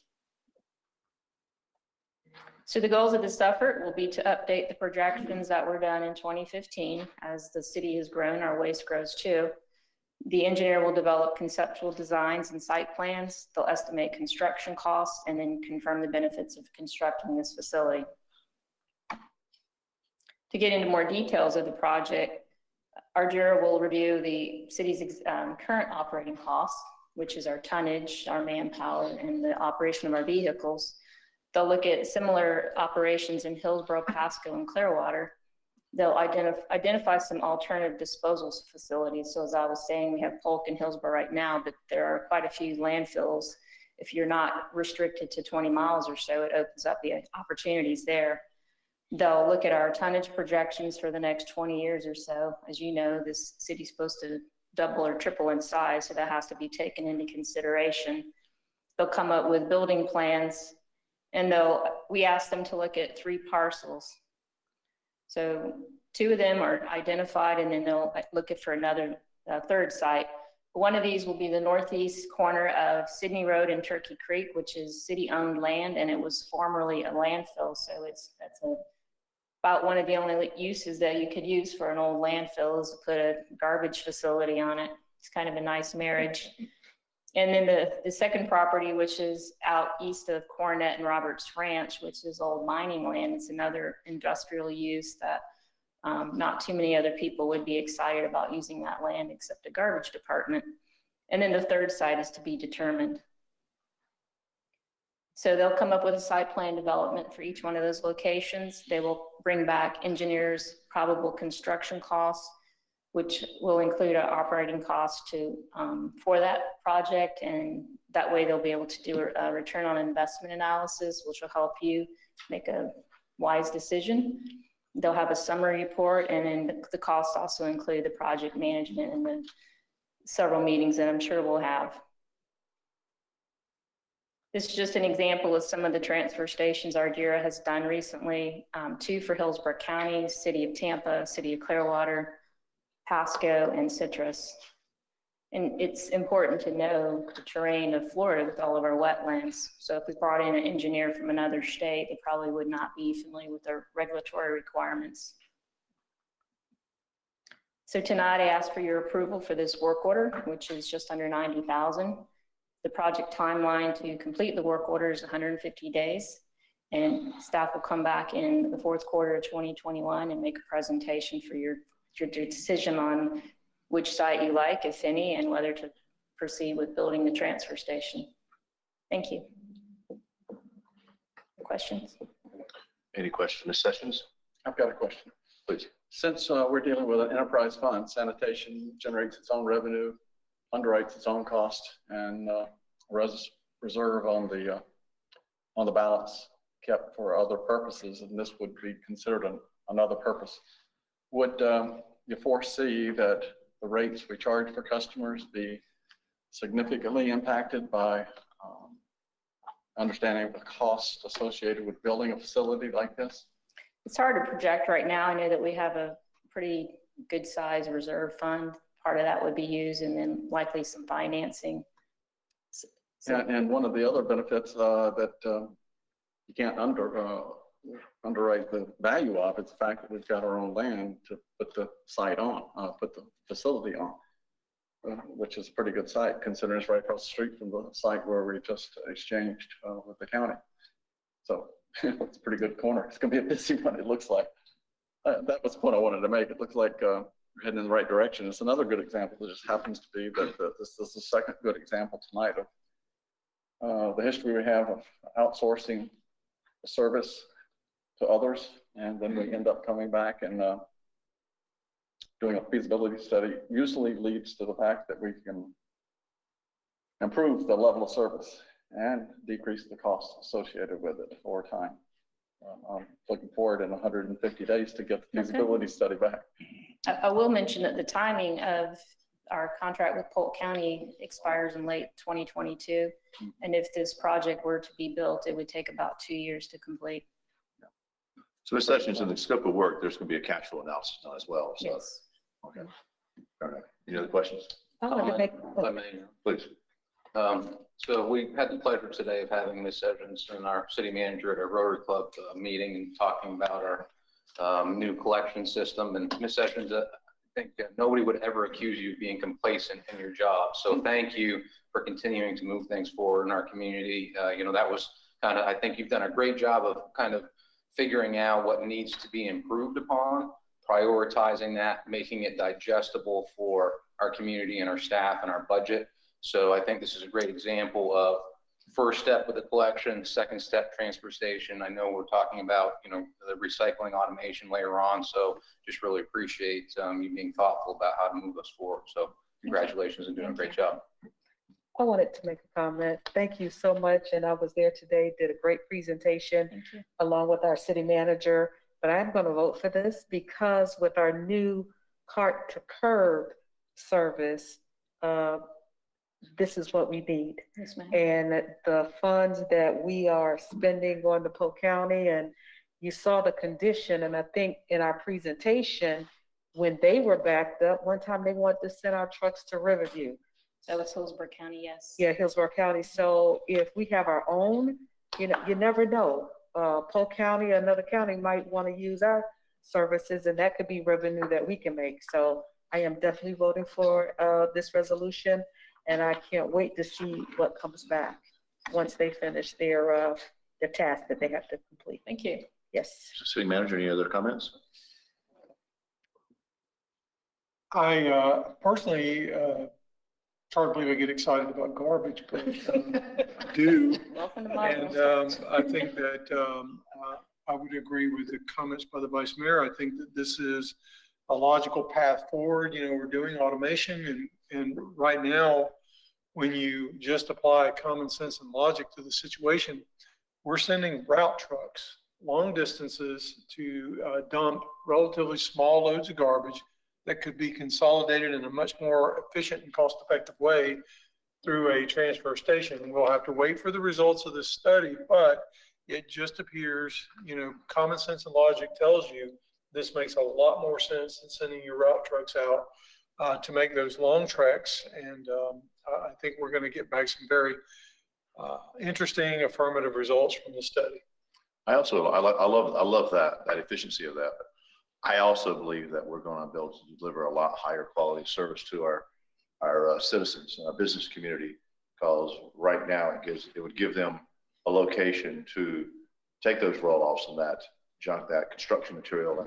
So the goals of this effort will be to update the projections that were done in 2015. As the city has grown, our waste grows too. The engineer will develop conceptual designs and site plans. They'll estimate construction costs and then confirm the benefits of constructing this facility. To get into more details of the project, Ardura will review the city's current operating costs, which is our tonnage, our manpower, and the operation of our vehicles. They'll look at similar operations in Hillsborough, Pasco, and Clearwater. They'll identify some alternative disposal facilities. So as I was saying, we have Polk and Hillsborough right now, but there are quite a few landfills. If you're not restricted to 20 miles or so, it opens up the opportunities there. They'll look at our tonnage projections for the next 20 years or so. As you know, this city's supposed to double or triple in size, so that has to be taken into consideration. They'll come up with building plans, and we ask them to look at 3 parcels. So 2 of them are identified, and then they'll look at for another third site. One of these will be the northeast corner of Sydney Road and Turkey Creek, which is city-owned land, and it was formerly a landfill. So that's about one of the only uses that you could use for an old landfill is to put a garbage facility on it. It's kind of a nice marriage. And then the second property, which is out east of Coronet and Roberts Ranch, which is old mining land. It's another industrial use that not too many other people would be excited about using that land except the garbage department. And then the third site is to be determined. So they'll come up with a site plan development for each one of those locations. They will bring back engineers' probable construction costs, which will include an operating cost for that project. And that way they'll be able to do a return on investment analysis, which will help you make a wise decision. They'll have a summary report, and then the costs also include the project management and the several meetings that I'm sure we'll have. This is just an example of some of the transfer stations Ardera has done recently. 2 for Hillsborough County, City of Tampa, City of Clearwater, Pasco, and Citrus. And it's important to know the terrain of Florida with all of our wetlands. So if we brought in an engineer from another state, they probably would not be familiar with their regulatory requirements. So tonight I ask for your approval for this work order, which is just under $90,000. The project timeline to complete the work order is 150 days. And staff will come back in the 4th quarter of 2021 and make a presentation for your decision on which site you like, if any, and whether to proceed with building the transfer station. Thank you. Questions? Any questions, Ms. Sessions? I've got a question. Please. Since we're dealing with an enterprise fund, sanitation generates its own revenue, underwrites its own cost, and reserve on the balance kept for other purposes, and this would be considered another purpose. Would you foresee that the rates we charge for customers be significantly impacted by understanding the costs associated with building a facility like this? It's hard to project right now. I know that we have a pretty good size reserve fund. Part of that would be used, and then likely some financing. And one of the other benefits that you can't underwrite the value of, it's the fact that we've got our own land to put the site on, put the facility on, which is a pretty good site considering it's right across the street from the site where we just exchanged with the county. So it's a pretty good corner. It's gonna be a busy one, it looks like. That was the point I wanted to make. It looks like we're heading in the right direction. It's another good example that just happens to be that this is the second good example tonight of the history we have of outsourcing a service to others, and then we end up coming back and doing a feasibility study. Usually leads to the fact that we can improve the level of service and decrease the costs associated with it over time. I'm looking forward in 150 days to get the feasibility study back. I will mention that the timing of our contract with Polk County expires in late 2022. And if this project were to be built, it would take about 2 years to complete. So Ms. Sessions, in the scope of work, there's going to be a cash flow analysis done as well. So, Yes. okay. All right. Any other questions? Please. So we had the pleasure today of having Ms. Sessions and our city manager at our Rotary Club meeting and talking about our new collection system. And Ms. Sessions, I think nobody would ever accuse you of being complacent in your job. So thank you for continuing to move things forward in our community. That was kind of, I think you've done a great job of kind of figuring out what needs to be improved upon, prioritizing that, making it digestible for our community and our staff and our budget. So I think this is a great example of first step with the collection, second step transfer station. I know we're talking about, the recycling automation later on. So just really appreciate you being thoughtful about how to move us forward. So congratulations and doing a great job. I wanted to make a comment. Thank you so much. And I was there today, did a great presentation along with our city manager. But I'm going to vote for this because with our new cart to curb service, this is what we need. Yes, ma'am. And the funds that we are spending on the Polk County, and you saw the condition, and I think in our presentation, when they were backed up, one time they wanted to send our trucks to Riverview. That was Hillsborough County, yes. Yeah, Hillsborough County. So if we have our own, you never know. Polk County, another county might want to use our services, and that could be revenue that we can make. So I am definitely voting for this resolution, and I can't wait to see what comes back once they finish their task that they have to complete. Thank you. Yes. City manager, any other comments? I personally, hard to believe I get excited about garbage, but I do. Welcome to my And world. I think that I would agree with the comments by the vice mayor. I think that this is a logical path forward. We're doing automation, and right now, when you just apply common sense and logic to the situation, we're sending route trucks long distances to dump relatively small loads of garbage that could be consolidated in a much more efficient and cost-effective way through a transfer station. We'll have to wait for the results of this study, but it just appears, common sense and logic tells you this makes a lot more sense than sending your route trucks out to make those long treks. And I think we're going to get back some very interesting affirmative results from the study. I love that efficiency of that. I also believe that we're going to be able to deliver a lot higher quality service to our citizens and our business community, because right now it would give them a location to take those roll-offs and that junk, that construction material.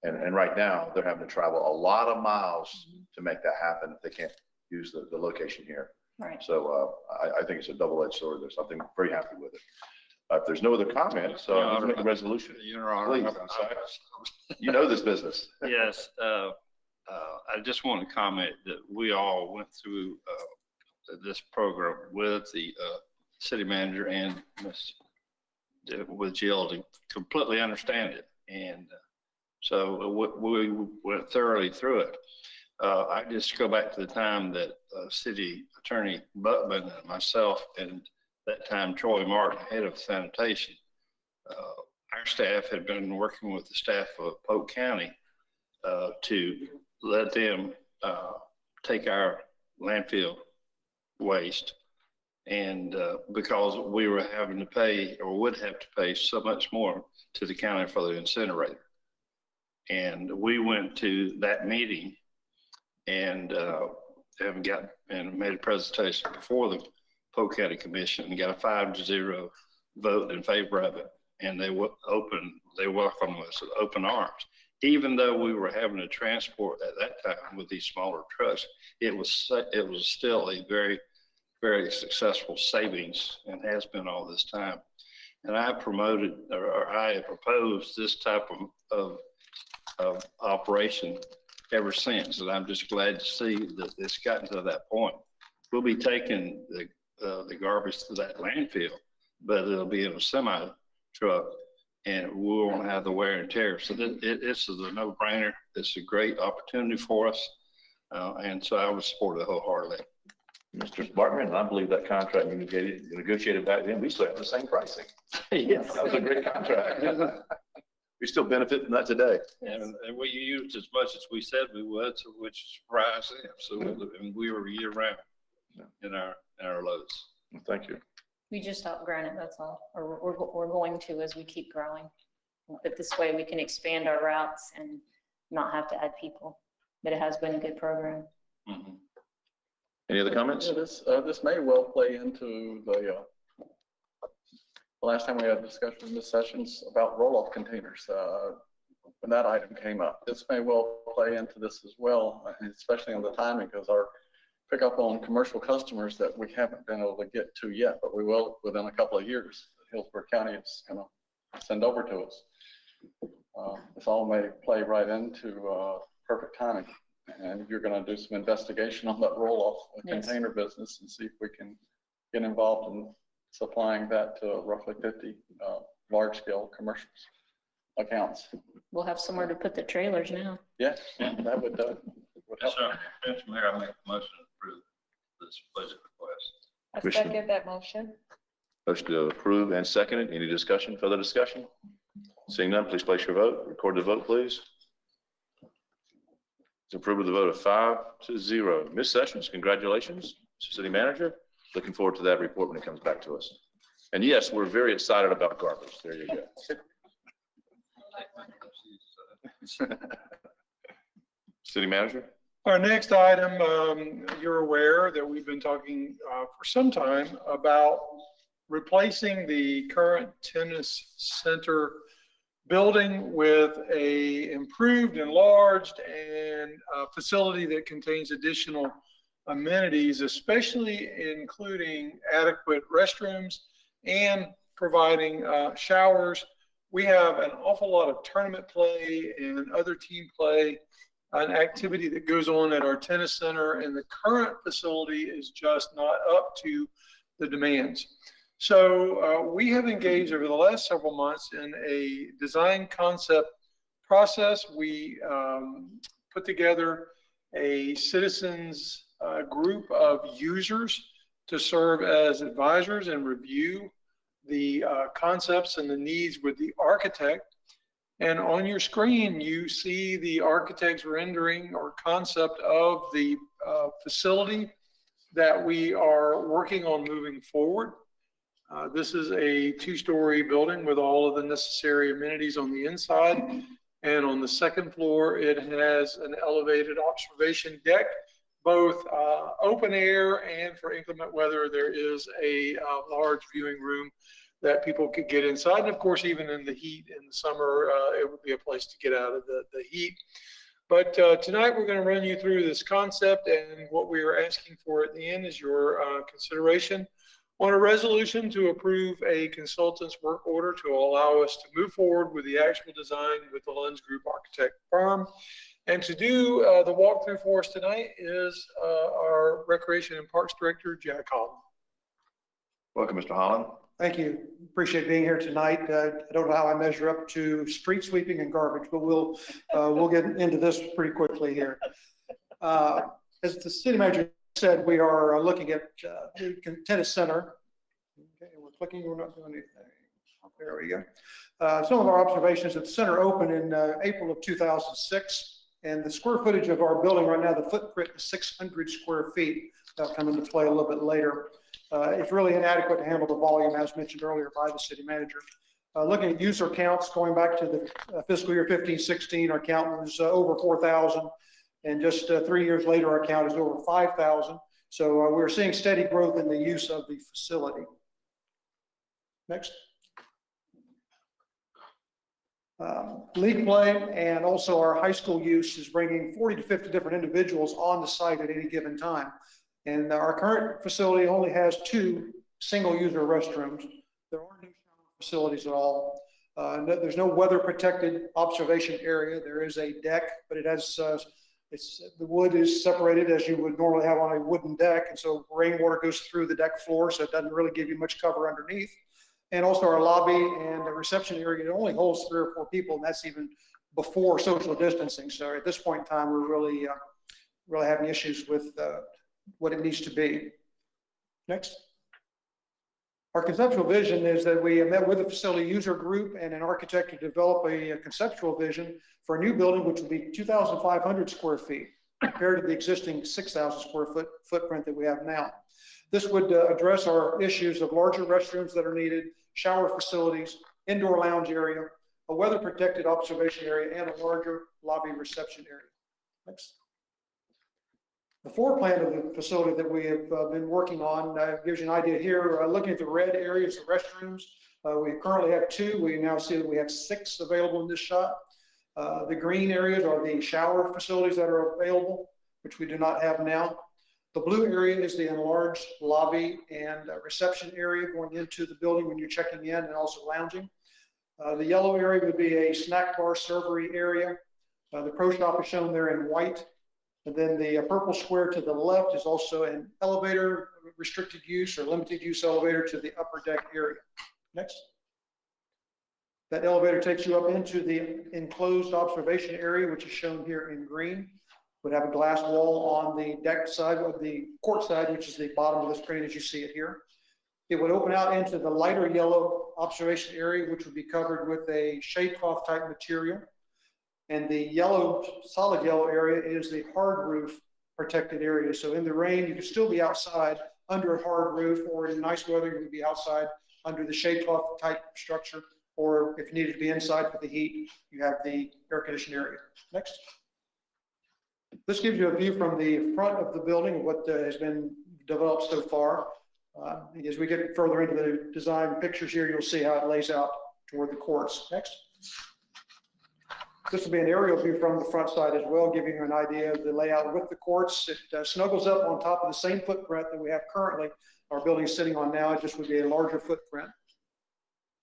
And right now they're having to travel a lot of miles to make that happen if they can't use the location here. Right. So I think it's a double-edged sword. There's something very happy with it. If there's no other comments, let's make a resolution. Your Honor, Please, you know this business. Yes, I just want to comment that we all went through this program with the city manager and with Jill to completely understand it. And so we went thoroughly through it. I just go back to the time that City Attorney Buckman and myself, and that time Troy Martin, head of sanitation, our staff had been working with the staff of Polk County to let them take our landfill waste. And because we were having to pay, or would have to pay, so much more to the county for the incinerator. And we went to that meeting and made a presentation before the Polk County Commission and got a 5-0 vote in favor of it. And they welcomed us with open arms. Even though we were having to transport at that time with these smaller trucks, it was still a very, very successful savings, and has been all this time. And I proposed this type of operation ever since, and I'm just glad to see that it's gotten to that point. We'll be taking the garbage to that landfill, but it'll be in a semi truck, and we won't have the wear and tear. So it's a no-brainer. It's a great opportunity for us, and so I would support it wholeheartedly. Mr. Sparkman, I believe that contract you negotiated back then, we still have the same pricing. Yes. That was a great contract. We still benefit from that today. And we used as much as we said we would, so which surprised them. So and we were year round in our loads. Thank you. We just outgrown it, that's all. Or we're going to as we keep growing. But this way we can expand our routes and not have to add people. But it has been a good program. Mm-hmm. Any other comments? Yeah, this may well play into the last time we had a discussion in this sessions about roll-off containers. When that item came up, this may well play into this as well, especially on the timing, because our pick up on commercial customers that we haven't been able to get to yet, but we will within a couple of years. Hillsborough County is going to send over to us. This all may play right into perfect timing. And you're going to do some investigation on that roll-off Yes. container business and see if we can get involved in supplying that to roughly 50 large-scale commercial accounts. We'll have somewhere to put the trailers now. Yes, that would help. Mr. Mayor, I make a motion to approve this budget request. I Commissioner. second that motion. Motion to approve and seconded. Any discussion, further discussion? Seeing none, please place your vote. Record the vote, please. It's approved with a vote of 5-0. Ms. Sessions, congratulations, Mr. City Manager. Looking forward to that report when it comes back to us. And yes, we're very excited about garbage. There you go. City Manager? Our next item, you're aware that we've been talking for some time about replacing the current tennis center building with a improved, enlarged, and facility that contains additional amenities, especially including adequate restrooms and providing showers. We have an awful lot of tournament play and other team play, an activity that goes on at our tennis center, and the current facility is just not up to the demands. So we have engaged over the last several months in a design concept process. We put together a citizens group of users to serve as advisors and review the concepts and the needs with the architect. And on your screen, you see the architect's rendering or concept of the facility that we are working on moving forward. This is a two-story building with all of the necessary amenities on the inside. And on the second floor, it has an elevated observation deck, both open air, and for inclement weather, there is a large viewing room that people could get inside. And of course, even in the heat in the summer, it would be a place to get out of the heat. But tonight we're going to run you through this concept, and what we are asking for at the end is your consideration on a resolution to approve a consultant's work order to allow us to move forward with the actual design with the Lens Group architect firm. And to do the walkthrough for us tonight is our Recreation and Parks Director, Jack Holland. Welcome, Mr. Holland. Thank you. Appreciate being here tonight. I don't know how I measure up to street sweeping and garbage, but we'll get into this pretty quickly here. As the city manager said, we are looking at the tennis center. Okay, we're clicking, we're not doing anything. There we go. Some of our observations at the center opened in April of 2006. And the square footage of our building right now, the footprint is 600 square feet. That'll come into play a little bit later. It's really inadequate to handle the volume, as mentioned earlier by the city manager. Looking at user counts, going back to the fiscal year 15-16, our count was over 4,000. And just 3 years later, our count is over 5,000. So we're seeing steady growth in the use of the facility. Next. League play and also our high school use is bringing 40 to 50 different individuals on the site at any given time. And our current facility only has 2 single user restrooms. There are no shower facilities at all. There's no weather protected observation area. There is a deck, but it has, the wood is separated as you would normally have on a wooden deck. And so rainwater goes through the deck floor, so it doesn't really give you much cover underneath. And also our lobby and the reception area, it only holds 3 or 4 people, and that's even before social distancing. So at this point in time, we're really having issues with what it needs to be. Next. Our conceptual vision is that we met with a facility user group and an architect to develop a conceptual vision for a new building, which would be 2,500 square feet compared to the existing 6,000 square foot footprint that we have now. This would address our issues of larger restrooms that are needed, shower facilities, indoor lounge area, a weather protected observation area, and a larger lobby reception area. Next. The floor plan of the facility that we have been working on gives you an idea here. Looking at the red areas, the restrooms, we currently have 2. We now see that we have 6 available in this shot. The green areas are the shower facilities that are available, which we do not have now. The blue area is the enlarged lobby and reception area going into the building when you're checking in and also lounging. The yellow area would be a snack bar servery area. The pro shop is shown there in white. And then the purple square to the left is also an elevator, restricted use or limited use elevator to the upper deck area. Next. That elevator takes you up into the enclosed observation area, which is shown here in green. Would have a glass wall on the deck side of the court side, which is the bottom of the screen as you see it here. It would open out into the lighter yellow observation area, which would be covered with a shade cloth type material. And the yellow, solid yellow area is the hard roof protected area. So in the rain, you could still be outside under a hard roof, or in nice weather, you would be outside under the shade cloth type structure. Or if you needed to be inside for the heat, you have the air conditioned area. Next. This gives you a view from the front of the building, what has been developed so far. As we get further into the design pictures here, you'll see how it lays out toward the courts. Next. This will be an aerial view from the front side as well, giving you an idea of the layout with the courts. It snuggles up on top of the same footprint that we have currently. Our building is sitting on now. It just would be a larger footprint.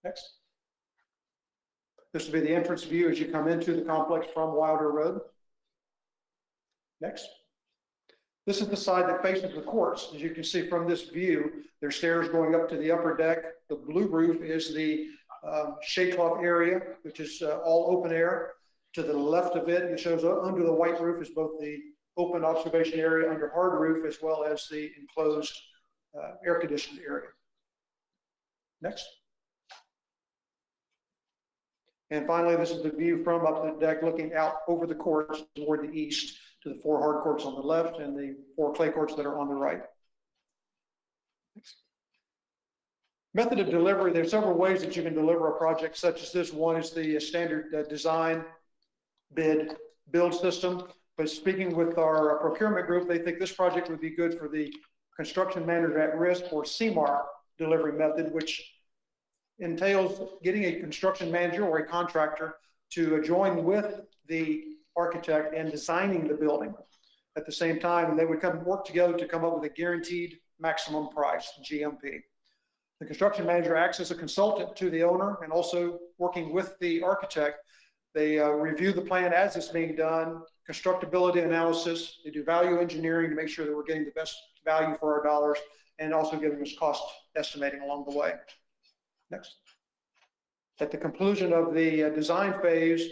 Next. This will be the entrance view as you come into the complex from Wilder Road. Next. This is the side that faces the courts. As you can see from this view, there's stairs going up to the upper deck. The blue roof is the shade cloth area, which is all open air. To the left of it, it shows under the white roof is both the open observation area under hard roof as well as the enclosed air conditioned area. Next. And finally, this is the view from up the deck looking out over the courts toward the east to the 4 hard courts on the left and the 4 clay courts that are on the right. Next. Method of delivery, there's several ways that you can deliver a project such as this. One is the standard design bid build system. But speaking with our procurement group, they think this project would be good for the construction manager at risk or CMAR delivery method, which entails getting a construction manager or a contractor to join with the architect and designing the building at the same time. And they would come work together to come up with a guaranteed maximum price, GMP. The construction manager acts as a consultant to the owner and also working with the architect. They review the plan as it's being done, constructability analysis. They do value engineering to make sure that we're getting the best value for our dollars and also giving us cost estimating along the way. Next. At the conclusion of the design phase,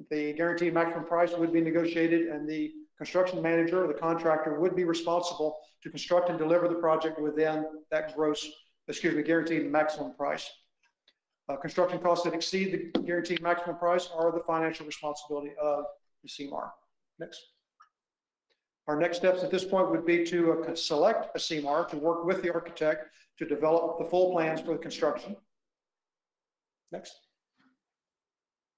the guaranteed maximum price would be negotiated and the construction manager or the contractor would be responsible to construct and deliver the project within that guaranteed maximum price. Construction costs that exceed the guaranteed maximum price are the financial responsibility of the CMAR. Next. Our next steps at this point would be to select a CMAR to work with the architect to develop the full plans for the construction. Next.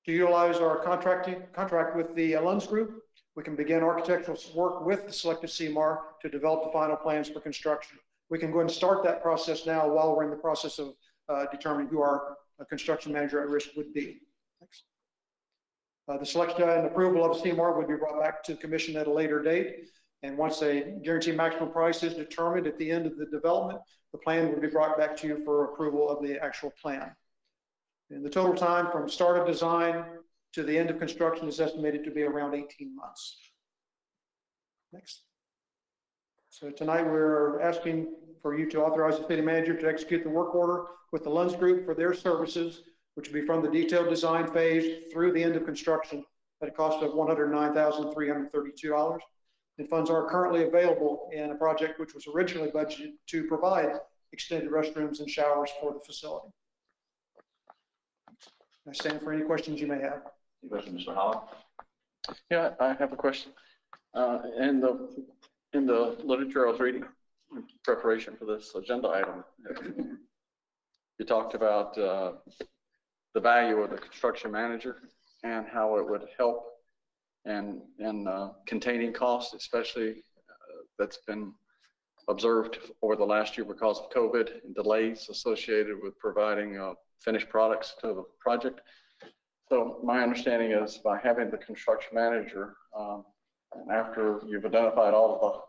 To utilize our contract with the Lunds Group, we can begin architectural work with the selected CMAR to develop the final plans for construction. We can go ahead and start that process now while we're in the process of determining who our construction manager at risk would be. Next. The selection and approval of CMAR would be brought back to the commission at a later date. And once a guaranteed maximum price is determined at the end of the development, the plan would be brought back to you for approval of the actual plan. And the total time from start of design to the end of construction is estimated to be around 18 months. Next. So tonight we're asking for you to authorize the city manager to execute the work order with the Lunds Group for their services, which will be from the detailed design phase through the end of construction at a cost of $109,332. And funds are currently available in a project which was originally budgeted to provide extended restrooms and showers for the facility. I stand for any questions you may have. Any questions, Mr. Holland? Yeah, I have a question. In the literature I was reading in preparation for this agenda item, you talked about the value of the construction manager and how it would help in containing costs, especially that's been observed over the last year because of COVID and delays associated with providing finished products to the project. So my understanding is by having the construction manager, and after you've identified all of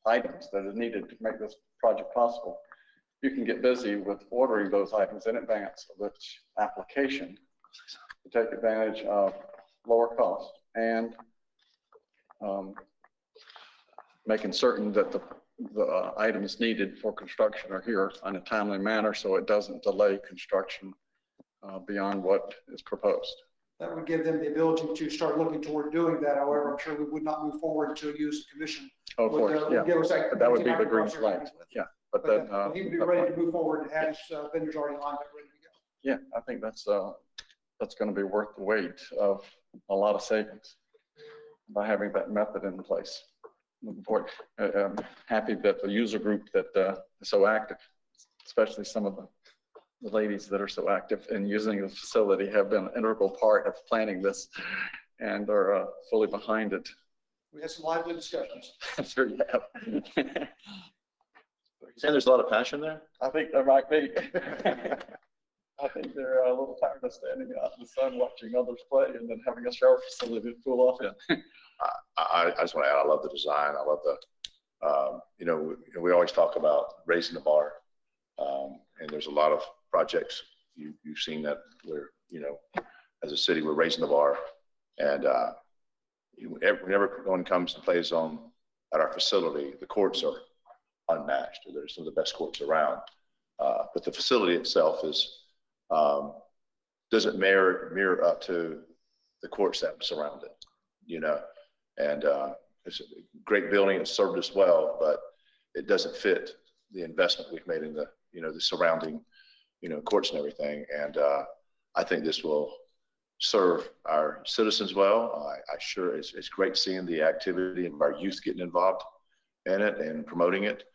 items that are needed to make this project possible, you can get busy with ordering those items in advance of which application to take advantage of lower cost and making certain that the items needed for construction are here in a timely manner so it doesn't delay construction beyond what is proposed. That would give them the ability to start looking toward doing that. However, I'm sure we would not move forward until you as a commission. Of course, yeah. But that would be the green flag. Yeah, but then. He would be ready to move forward and have his vendors already lined up, ready to go. Yeah, I think that's going to be worth the wait of a lot of savings by having that method in place. Looking forward. I'm happy that the user group that is so active, especially some of the ladies that are so active in using the facility, have been an integral part of planning this and are fully behind it. We had some lively discussions. I'm sure you have. Saying there's a lot of passion there? I think there might be. I think they're a little tired of standing out in the sun watching others play and then having a shower facility to cool off in. I just want to add, I love the design. I love the, we always talk about raising the bar. And there's a lot of projects you've seen that where, as a city, we're raising the bar. And whenever one comes and plays at our facility, the courts are unmatched. They're some of the best courts around. But the facility itself doesn't mirror up to the courts that surround it, and it's a great building. It's served us well, but it doesn't fit the investment we've made in the surrounding, courts and everything. And I think this will serve our citizens well. It's great seeing the activity of our youth getting involved in it and promoting it.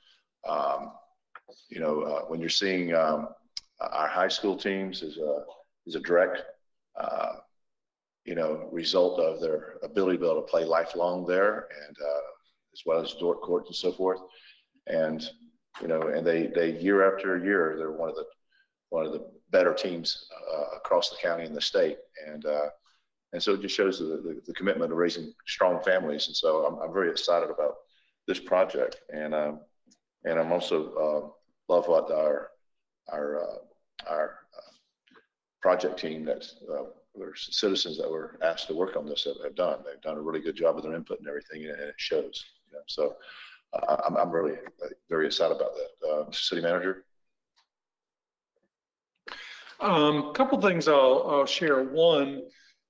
When you're seeing our high school teams is a direct, result of their ability to be able to play lifelong there, and as well as Dordt courts and so forth. And and they year after year, they're one of the better teams across the county and the state. And so it just shows the commitment to raising strong families. And so I'm very excited about this project. And I'm also love what our project team that's citizens that were asked to work on this have done. They've done a really good job with their input and everything, and it shows. So I'm really very excited about that. City Manager. Couple things I'll share. One,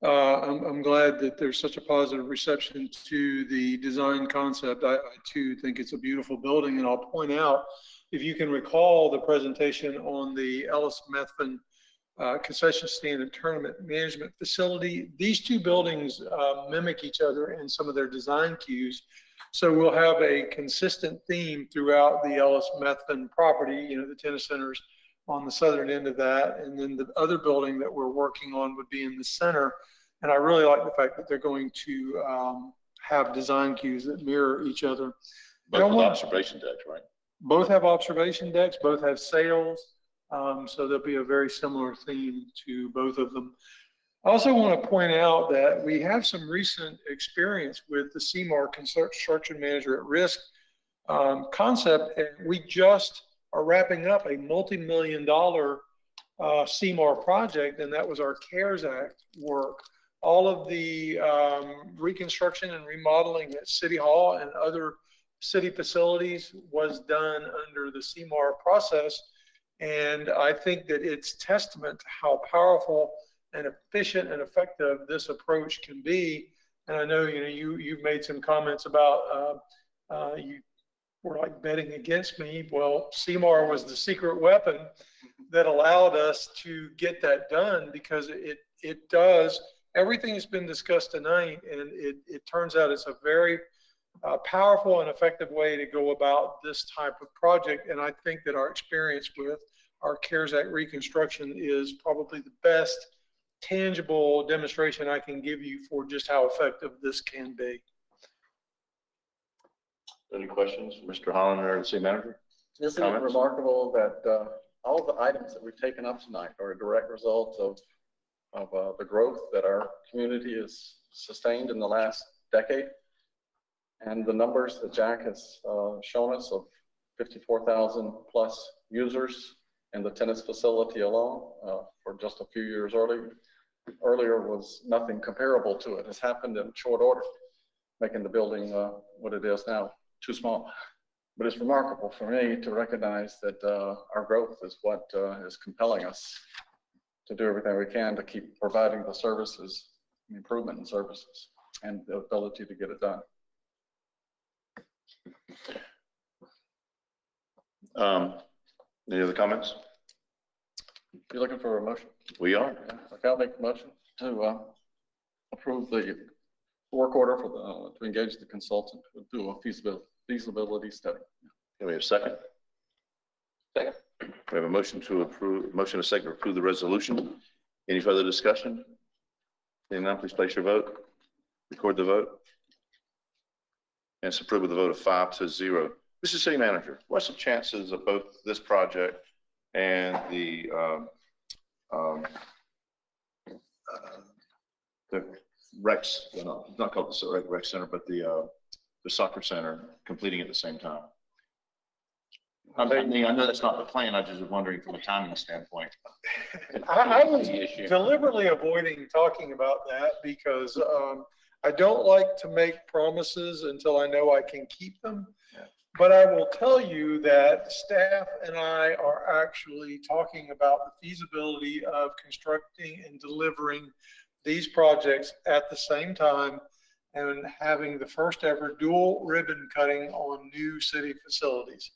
I'm glad that there's such a positive reception to the design concept. I too think it's a beautiful building, and I'll point out, if you can recall the presentation on the Ellis Methvin concession stand and tournament management facility, these two buildings mimic each other in some of their design cues. So we'll have a consistent theme throughout the Ellis Methvin property. The tennis centers on the southern end of that, and then the other building that we're working on would be in the center. And I really like the fact that they're going to have design cues that mirror each other. Both have observation decks, right? Both have observation decks, both have sails. So there'll be a very similar theme to both of them. I also want to point out that we have some recent experience with the CMAR Construction Manager at Risk concept, and we just are wrapping up a multi-million-dollar CMAR project, and that was our CARES Act work. All of the reconstruction and remodeling at City Hall and other city facilities was done under the CMAR process. And I think that it's testament to how powerful and efficient and effective this approach can be. And I know, you've made some comments about you were like betting against me. Well, CMAR was the secret weapon that allowed us to get that done, because it does everything that's been discussed tonight, and it turns out it's a very powerful and effective way to go about this type of project. And I think that our experience with our CARES Act reconstruction is probably the best tangible demonstration I can give you for just how effective this can be. Any questions, Mr. Hollander, the City Manager? Isn't it remarkable that all the items that we've taken up tonight are a direct result of the growth that our community has sustained in the last decade? And the numbers that Jack has shown us of 54,000 plus users in the tennis facility alone for just a few years earlier was nothing comparable to it. It's happened in short order, making the building what it is now, too small. But it's remarkable for me to recognize that our growth is what is compelling us to do everything we can to keep providing the services, improvement in services, and the ability to get it done. Any other comments? You're looking for a motion? We are. Yeah, okay, I'll make a motion to approve the work order for to engage the consultant to do a feasibility study. Can we have a second? Second. We have a motion to approve, motion and a second to approve the resolution. Any further discussion? Seeing none, please place your vote. Record the vote. And it's approved with a vote of 5-0. Mr. City Manager, what's the chances of both this project and the Rex, not called the Rec Center, but the soccer center completing at the same time? I know that's not the plan. I just was wondering from a timing standpoint. I was deliberately avoiding talking about that because I don't like to make promises until I know I can keep them. Yeah. But I will tell you that staff and I are actually talking about the feasibility of constructing and delivering these projects at the same time and having the first ever dual ribbon cutting on new city facilities.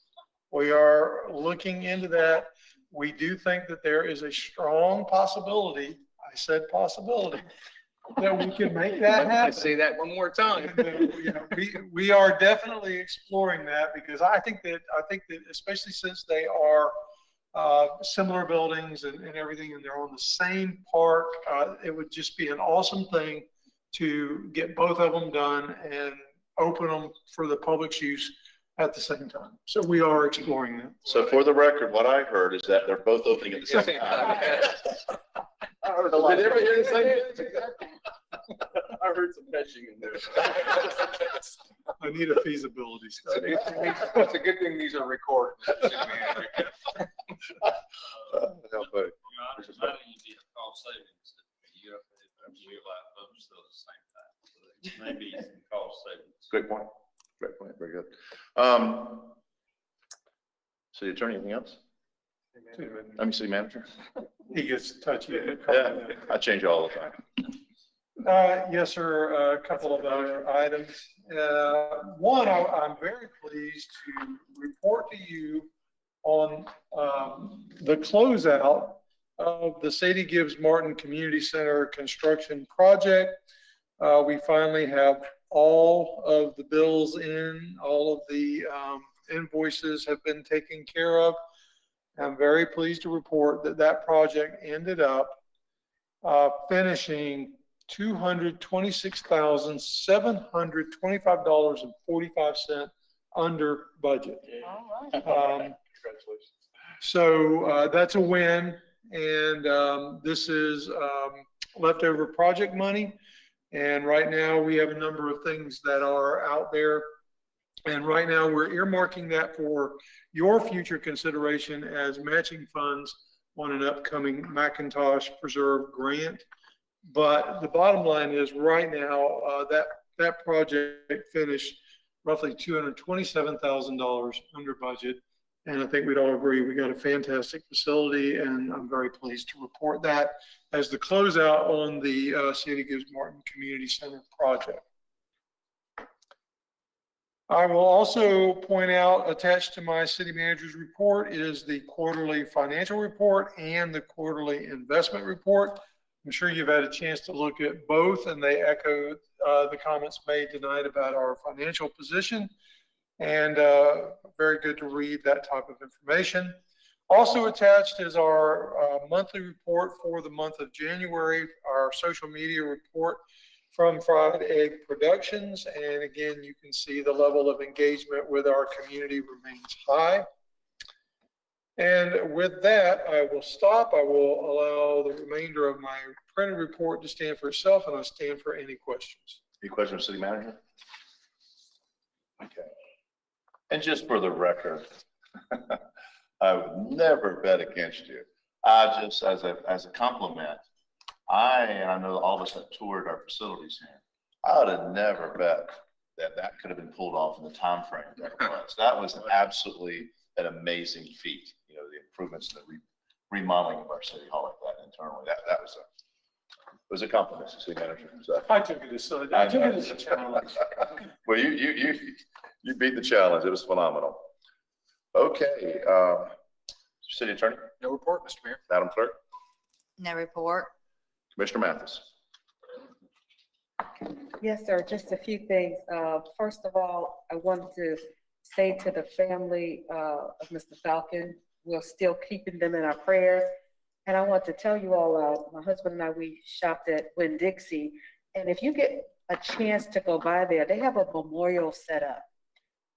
We are looking into that. We do think that there is a strong possibility, I said possibility, that we can make that happen. I say that one more time. We are definitely exploring that because I think that especially since they are similar buildings and everything, and they're on the same park, it would just be an awesome thing to get both of them done and open them for the public's use at the same time. So we are exploring that. So for the record, what I heard is that they're both opening at the same time. I heard a lot. Did everybody hear the same thing? I heard some pitching in there. I need a feasibility study. It's a good thing these are recorded. Cost savings. You have to realize those still at the same time. So maybe some cost savings. Great point. Great point. Very good. City Attorney, anything else? City Manager. He gets touchy. Yeah, I change all the time. Yes, sir. A couple of other items. One, I'm very pleased to report to you on the closeout of the Sadie Gibbs Martin Community Center construction project. We finally have all of the bills in, all of the invoices have been taken care of. I'm very pleased to report that that project ended up finishing $226,725.45 under budget. Congratulations. So that's a win. And this is leftover project money. And right now we have a number of things that are out there. And right now we're earmarking that for your future consideration as matching funds on an upcoming McIntosh Preserve grant. But the bottom line is right now that project finished roughly $227,000 under budget. And I think we'd all agree we got a fantastic facility, and I'm very pleased to report that as the closeout on the Sadie Gibbs Martin Community Center project. I will also point out, attached to my city manager's report is the quarterly financial report and the quarterly investment report. I'm sure you've had a chance to look at both, and they echo the comments made tonight about our financial position. And very good to read that type of information. Also attached is our monthly report for the month of January, our social media report from Fried Egg Productions. And again, you can see the level of engagement with our community remains high. And with that, I will stop. I will allow the remainder of my printed report to stand for itself, and I'll stand for any questions. Any questions, City Manager? And just for the record, I would never bet against you. I just, as a compliment, I know all of us have toured our facilities here. I would have never bet that could have been pulled off in the time frame that it was. That was absolutely an amazing feat. You know, the improvements and the remodeling of our city hall like that internally. That was a compliment to city manager. So, I took it as a challenge. well, you beat the challenge. It was phenomenal. Okay, city attorney. No report, Mr. Mayor. Madam Clerk. No report. Commissioner Mathis. Yes, sir. Just a few things. First of all, I wanted to say to the family of Mr. Falcon, we're still keeping them in our prayers. And I want to tell you all, my husband and I, we shopped at Winn-Dixie. And if you get a chance to go by there, they have a memorial set up.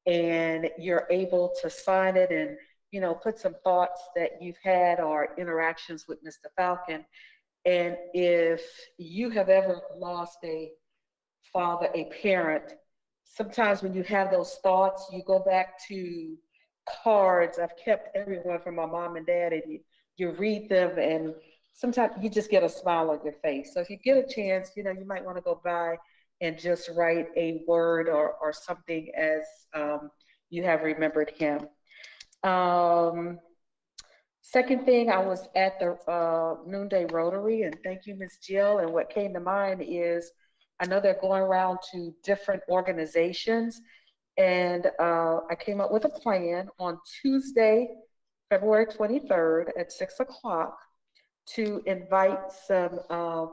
And you're able to sign it and, you know, put some thoughts that you've had or interactions with Mr. Falcon. And if you have ever lost a father, a parent, sometimes when you have those thoughts, you go back to cards. I've kept everyone from my mom and dad, and you read them, and sometimes you just get a smile on your face. So if you get a chance, you know, you might want to go by and just write a word or something as you have remembered him. Second thing, I was at the Noonday Rotary, and thank you, Ms. Jill. And what came to mind is, I know they're going around to different organizations, and I came up with a plan on Tuesday, February 23rd at 6 o'clock to invite some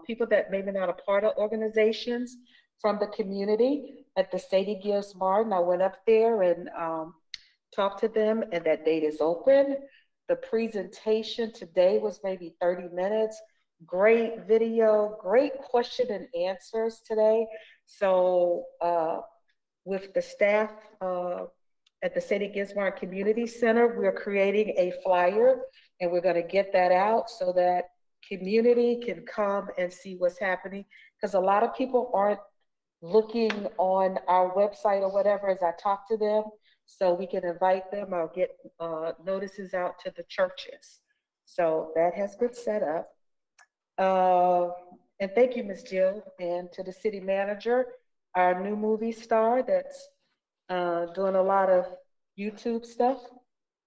people that maybe not a part of organizations from the community at the Sadie Gibbs Martin. I went up there and talked to them, and that date is open. The presentation today was maybe 30 minutes. Great video, great question and answers today. So with the staff at the Sadie Gibbs Martin Community Center, we're creating a flyer, and we're gonna get that out so that community can come and see what's happening. Because a lot of people aren't looking on our website or whatever as I talk to them. So we can invite them or get notices out to the churches. So that has been set up. And thank you, Ms. Jill, and to the city manager, our new movie star that's doing a lot of YouTube stuff.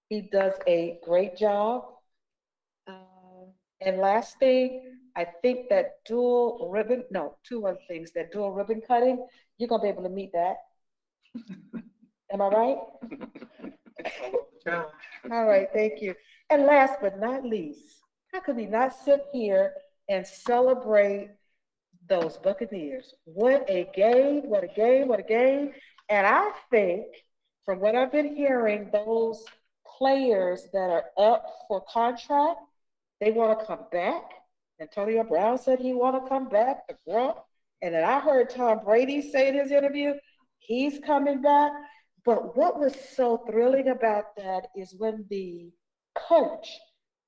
He does a great job. And last thing, I think that two other things, that dual ribbon cutting, you're gonna be able to meet that. Am I right? All right, thank you. And last but not least, how could we not sit here and celebrate those Buccaneers? What a game, what a game, what a game. And I think, from what I've been hearing, those players that are up for contract, they want to come back. Antonio Brown said he want to come back, the Grump. And then I heard Tom Brady say in his interview, he's coming back. But what was so thrilling about that is when the coach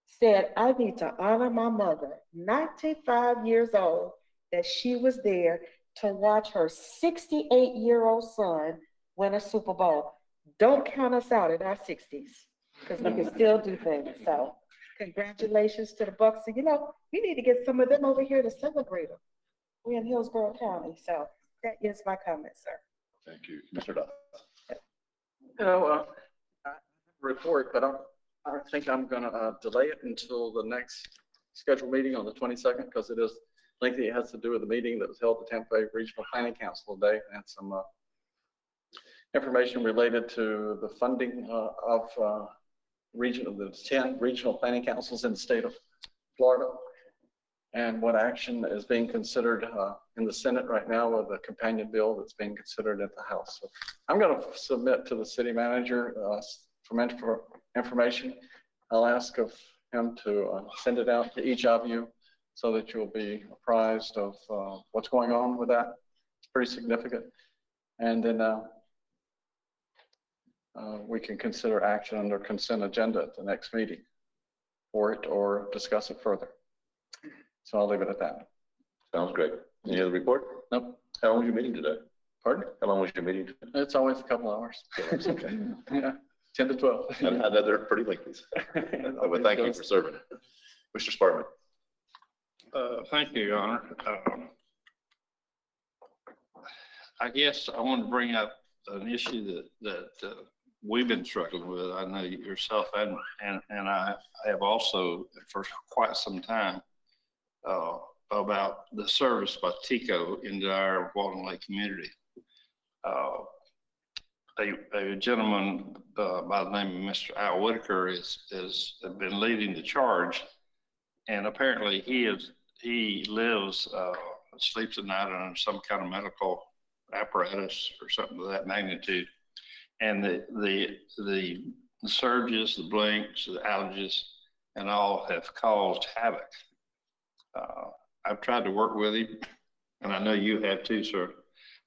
said, I need to honor my mother, 95 years old, that she was there to watch her 68-year-old son win a Super Bowl. Don't count us out in our 60s, because we can still do things. So congratulations to the Bucs. And, you know, we need to get some of them over here to celebrate them. We're in Hillsborough County. So that is my comment, sir. Thank you. Mr. Duff. You know, I report, but I think I'm gonna delay it until the next scheduled meeting on the 22nd, because it is lengthy. It has to do with the meeting that was held at Tampa Bay Regional Planning Council today, and some information related to the funding of the 10 regional planning councils in the state of Florida, and what action is being considered in the Senate right now with a companion bill that's being considered at the House. So I'm going to submit to the city manager for information. I'll ask of him to send it out to each of you so that you'll be apprised of what's going on with that. It's pretty significant. And then we can consider action under consent agenda at the next meeting for it or discuss it further. So I'll leave it at that. Sounds great. Any other report? Nope. How long was your meeting today? Pardon? How long was your meeting? It's always a couple hours. Okay. Yeah, 10 to 12. I know they're pretty lengthy. But thank you for serving. Mr. Sparkman. Thank you, Your Honor. I guess I want to bring up an issue that we've been struggling with. I know yourself and I have also for quite some time about the service by TECO into our Walden Lake community. A gentleman by the name of Mr. Al Whitaker has been leading the charge, and apparently he lives, sleeps at night on some kind of medical apparatus or something of that magnitude. And the surges, the blinks, the allergies, and all have caused havoc. I've tried to work with him, and I know you have too, sir.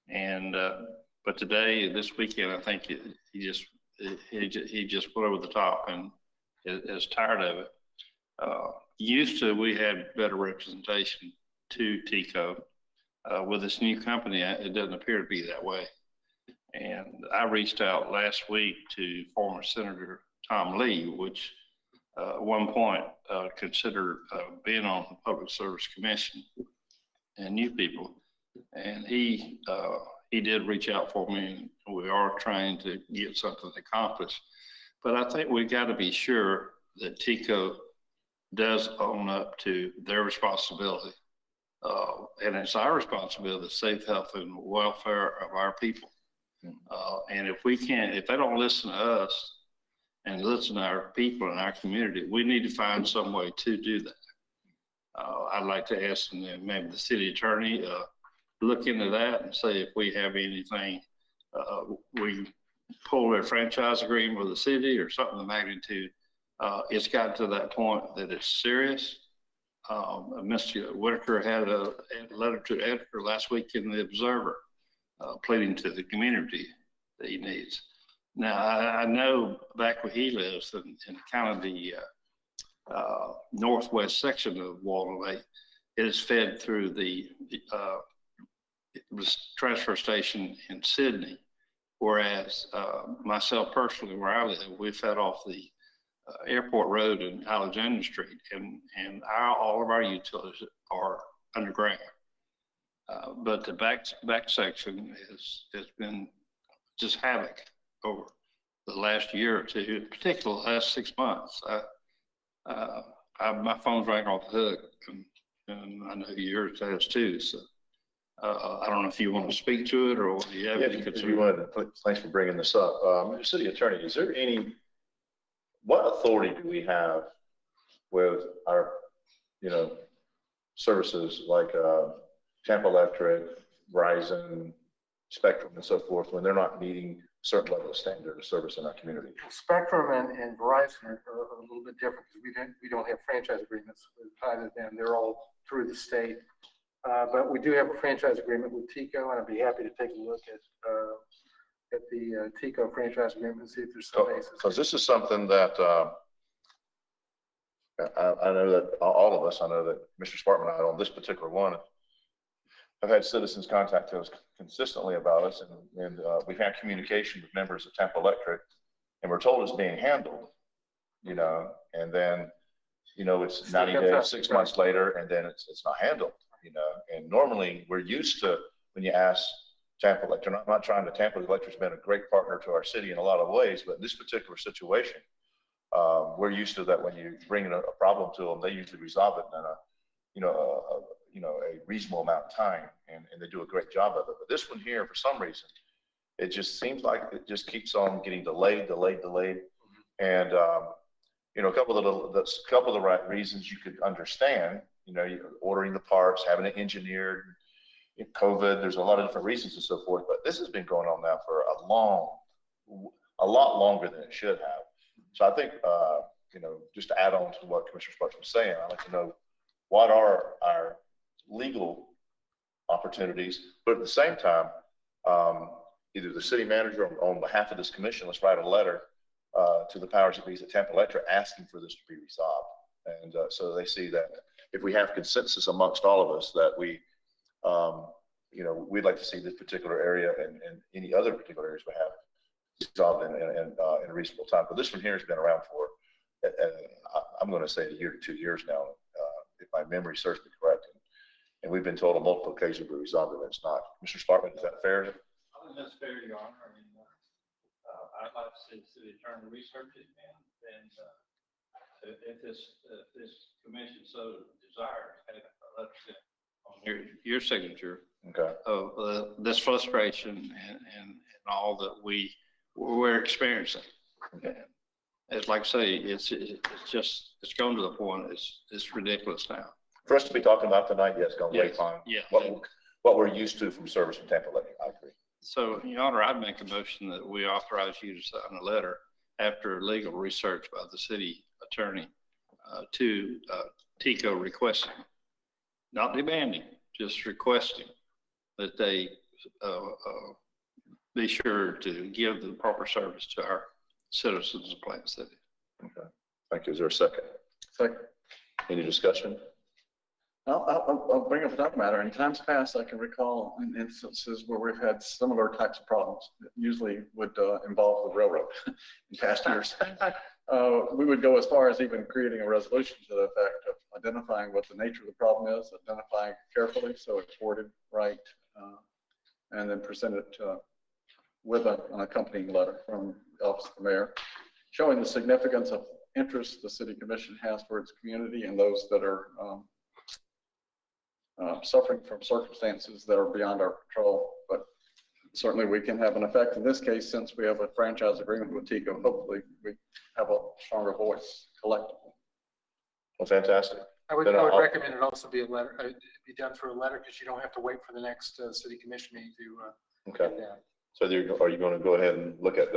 And but today, this weekend, I think he just went over the top and is tired of it. Used to, we had better representation to TECO. With this new company, it doesn't appear to be that way. And I reached out last week to former Senator Tom Lee, which at one point considered being on the Public Service Commission and new people. And he did reach out for me, and we are trying to get something accomplished. But I think we got to be sure that TECO does own up to their responsibility. And it's our responsibility to safe health and welfare of our people. And if they don't listen to us and listen to our people in our community, we need to find some way to do that. I'd like to ask maybe the city attorney, look into that and say if we have anything, we pull a franchise agreement with the city or something of the magnitude. It's gotten to that point that it's serious. Mr. Whitaker had a letter to the editor last week in the Observer, pleading to the community that he needs. Now, I know back where he lives in kind of the northwest section of Walden Lake, it is fed through the transfer station in Sydney, whereas myself personally, where I live, we fed off the Airport Road and Alexander Street, and all of our utilities are underground. But the back section has been just havoc over the last year or two, in particular the last 6 months. My phone's rang off the hook, and I know yours has too. So I don't know if you want to speak to it or what you have any concern. Thanks for bringing this up. Mr. City Attorney, is there what authority do we have with our, services like Tampa Electric, Verizon, Spectrum, and so forth, when they're not meeting a certain level of standard of service in our community? Spectrum and Verizon are a little bit different because we don't have franchise agreements with either of them. They're all through the state. But we do have a franchise agreement with TECO, and I'd be happy to take a look at the TECO franchise agreement and see if there's some basis. Because this is something that I know that all of us, I know that Mr. Sparkman and I on this particular one have had citizens contact us consistently about us, and we've had communication with members of Tampa Electric, and we're told it's being handled, and then, it's 90 days, 6 months later, and then it's not handled, and normally we're used to, when you ask Tampa Electric, I'm not trying to, Tampa Electric's been a great partner to our city in a lot of ways, but in this particular situation, we're used to that when you bring in a problem to them, they usually resolve it in a reasonable amount of time, and they do a great job of it. But this one here, for some reason, it just seems like it just keeps on getting delayed. And, a couple of the right reasons you could understand, you're ordering the parts, having it engineered, COVID, there's a lot of different reasons and so forth, but this has been going on now for a lot longer than it should have. So I think, just to add on to what Commissioner Sparks was saying, I'd like to know what are our legal opportunities, but at the same time, either the city manager or on behalf of this commission, let's write a letter to the powers that be at Tampa Electric asking for this to be resolved. And so they see that if we have consensus amongst all of us that we you know, we'd like to see this particular area and any other particular areas we have resolved in a reasonable time. But this one here has been around for, I'm going to say 1 year to 2 years now, if my memory serves me correct. And we've been told on multiple occasions we resolved it, and it's not. Mr. Sparkman, is that fair? I think that's fair, Your Honor. I mean, I'd like to see the city attorney research it, and if this commission so desires, have it, let's get on your signature. Okay. Of this frustration and all that we're experiencing. Okay. It's like I say, it's gone to the point, it's ridiculous now. For us to be talking about tonight, yes, going way Yes. fine. Yeah. What we're used to from service from Tampa Lake, I agree. So, Your Honor, I'd make a motion that we authorize you to sign a letter after legal research by the city attorney to TICO requesting, not demanding, just requesting that they be sure to give the proper service to our citizens of Plant City. Okay. Thank you. Is there a second? Second. Any discussion? I'll bring up another matter. In times past, I can recall instances where we've had similar types of problems. It usually would involve the railroad in past years. We would go as far as even creating a resolution to the effect of identifying what the nature of the problem is, identifying carefully so it's worded right, and then present it with an accompanying letter from the Office of the Mayor, showing the significance of interest the City Commission has for its community and those that are suffering from circumstances that are beyond our control. But certainly we can have an effect in this case, since we have a franchise agreement with TICO. Hopefully we have a stronger voice collectively. Well, fantastic. I would Then I'll- recommend it also be a letter, be done through a letter, because you don't have to wait for the next city commission meeting to Okay. get that. So are you going to go ahead and look at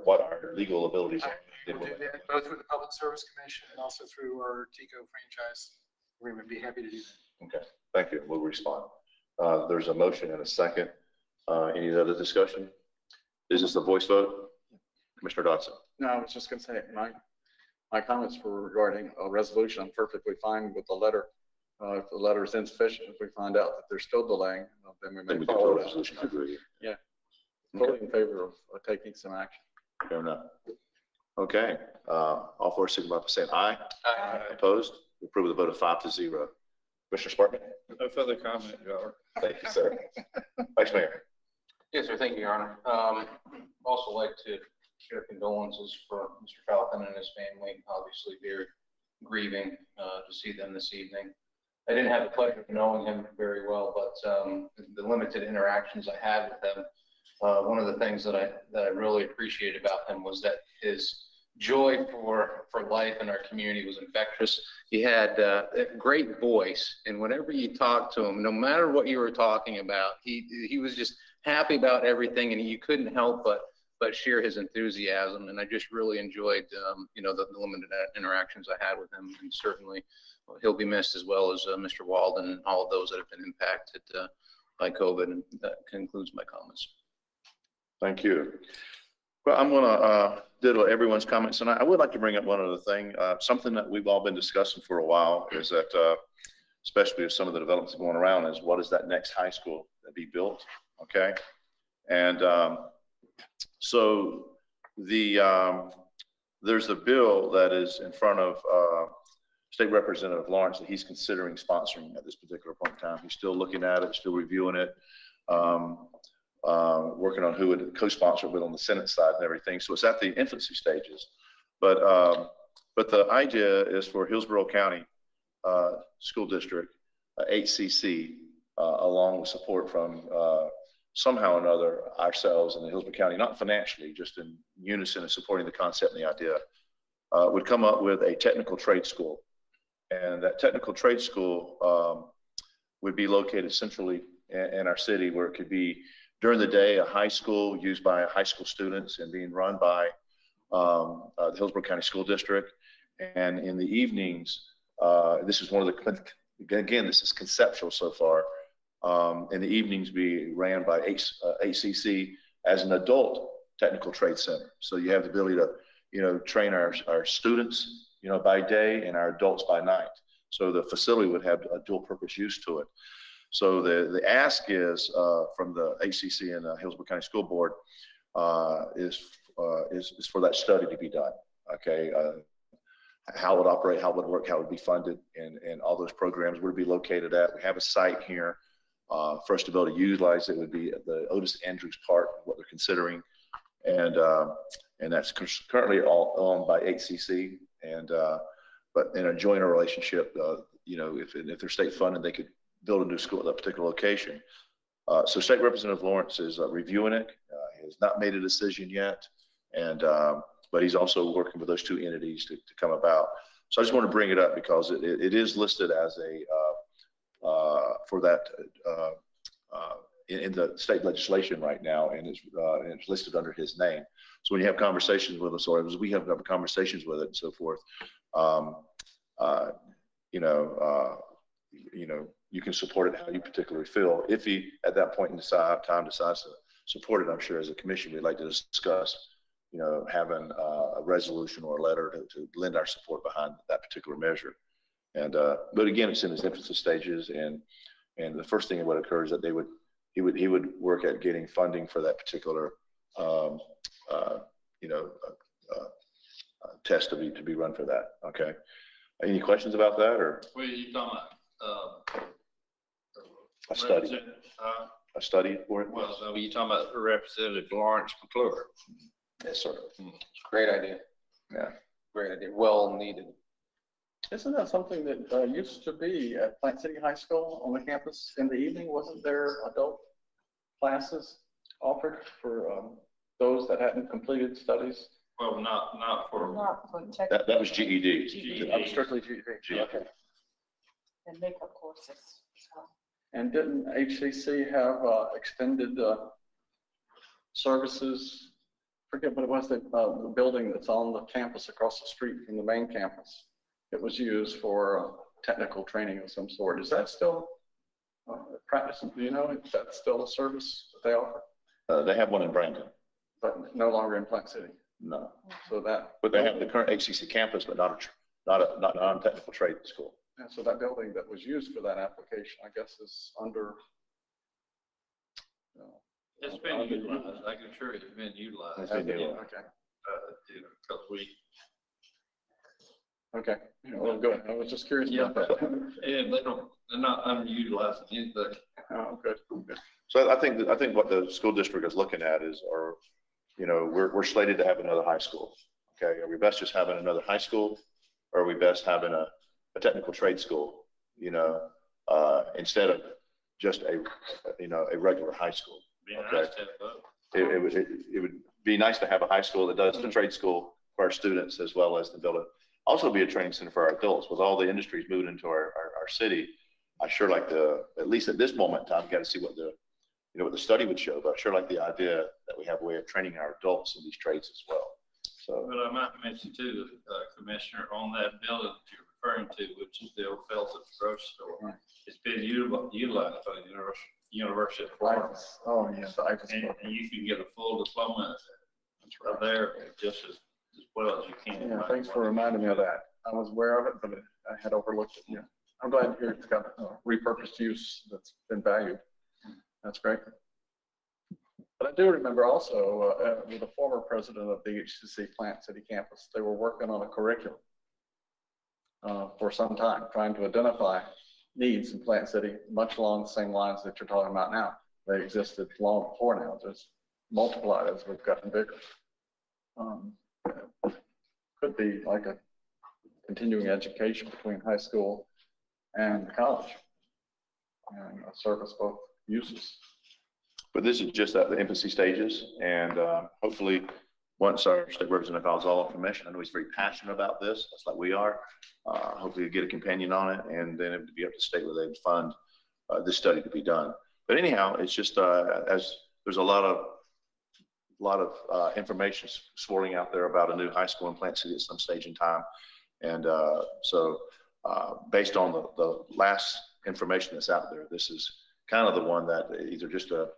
what our legal abilities are? We'll do that both through the Public Service Commission and also through our TICO franchise agreement. Be happy to do that. Okay, thank you. We'll respond. There's a motion and a second. Any other discussion? Is this a voice vote? Commissioner Dodson? No, I was just going to say, my comments were regarding a resolution. I'm perfectly fine with the letter. If the letter is insufficient, if we find out that they're still delaying, then we Then may we can follow vote that. resolution. I agree with you. Yeah, totally in favor of taking some action. Fair enough. Okay, all for signify by saying aye. Aye. Opposed? Approve with a vote of 5-0. Commissioner Sparkman? No further comment, Your Honor. Thank you, sir. Vice Mayor? Yes, sir. Thank you, Your Honor. Also like to share condolences for Mr. Falcon and his family. Obviously, very grieving to see them this evening. I didn't have the pleasure of knowing him very well, but the limited interactions I had with him, one of the things that I really appreciated about him was that his joy for life in our community was infectious. He had a great voice, and whenever you talked to him, no matter what you were talking about, he was just happy about everything, and you couldn't help but share his enthusiasm. And I just really enjoyed, the limited interactions I had with him, and certainly he'll be missed, as well as Mr. Walden and all of those that have been impacted by COVID. And that concludes my comments. Thank you. Well, I'm going to diddle everyone's comments, and I would like to bring up one other thing. Something that we've all been discussing for a while is that, especially with some of the developments going around, is what is that next high school that be built? Okay, and so there's a bill that is in front of State Representative Lawrence that he's considering sponsoring at this particular point in time. He's still looking at it, still reviewing it. Working on who would co-sponsor it with on the Senate side and everything. So it's at the infancy stages. But the idea is for Hillsborough County School District, HCC, along with support from somehow or another ourselves in the Hillsborough County, not financially, just in unison and supporting the concept and the idea, would come up with a technical trade school. And that technical trade school would be located centrally in our city, where it could be during the day a high school used by high school students and being run by the Hillsborough County School District. And in the evenings, this is one of the, again, this is conceptual so far. In the evenings be ran by HCC as an adult technical trade center. So you have the ability to, train our students, by day and our adults by night. So the facility would have a dual purpose use to it. So the ask is from the HCC and the Hillsborough County School Board is for that study to be done. Okay, how it would operate, how it would work, how it would be funded, and all those programs, where it would be located at. We have a site here for us to be able to utilize. It would be at the Otis Andrews Park, what they're considering, and that's currently all owned by HCC, and but in a joint relationship, you know, if they're state funded, they could build a new school at that particular location. So State Representative Lawrence is reviewing it. He has not made a decision yet, and but he's also working with those two entities to come about. So I just want to bring it up because it is listed as a for that in the state legislation right now, and it's listed under his name. So when you have conversations with us, or as we have conversations with it and so forth, you know, you can support it how you particularly feel. If he at that point in time decides to support it, I'm sure as a commission we'd like to discuss, you know, having a resolution or a letter to lend our support behind that particular measure. And but again, it's in its infancy stages, and the first thing that would occur is that he would work at getting funding for that particular you know test to be run for that. Okay. Any questions about that, or? What are you talking about? A study. A study for it? Well, so you talking about Representative Lawrence McClure? Yes, sir. Great idea. Yeah. Great idea. Well needed. Isn't that something that used to be at Plant City High School on the campus in the evening? Wasn't there adult classes offered for those that hadn't completed studies? Well, not for. That was GED. I'm strictly GED. Okay. And makeup courses. And didn't HCC have extended services? Forget what it was, the building that's on the campus across the street from the main campus. It was used for technical training of some sort. Is that still practice? Do you know if that's still a service that they offer? They have one in Brandon. But no longer in Plant City? No. So that. But they have the current HCC campus, but not a non-technical trade school. And so that building that was used for that application, I guess, is under. It's been utilized. I can assure you it's been utilized. It's been utilized. Okay. Because we. Okay. Well, good. I was just curious about that. Yeah, they're not underutilizing anything. Oh, good. So I think what the school district is looking at is, or, you know, we're slated to have another high school. Okay. Are we best just having another high school, or are we best having a technical trade school, you know, instead of just a regular high school? Be Okay. nice to have both. It would be nice to have a high school that does the trade school for our students, as well as to build it. Also be a training center for our adults. With all the industries moving into our city, I sure like at least at this moment in time, got to see what the study would show, but I sure like the idea that we have a way of training our adults in these trades as well. So. But I might mention too, Commissioner, on that building that you're referring to, which is the old Felton's grocery store, it's been utilized by the University of Florida. Oh, yes. And you can get a full diploma there just as well as you can. Yeah, thanks for reminding me of that. I was aware of it, but I had overlooked it. Yeah. I'm glad to hear it's got repurposed use that's been valued. That's great. But I do remember also with the former president of the HCC Plant City campus, they were working on a curriculum for some time, trying to identify needs in Plant City, much along the same lines that you're talking about now. They existed long before now, just multiplied as we've gotten bigger. Could be like a continuing education between high school and college, and service both uses. But this is just at the infancy stages, and hopefully, once our state representative files all information, I know he's very passionate about this, just like we are. Hopefully, get a companion on it, and then it would be up to state where they would fund this study to be done. But anyhow, it's just as there's a lot of information swirling out there about a new high school in Plant City at some stage in time, and so based on the last information that's out there, this is kind of the one that either just a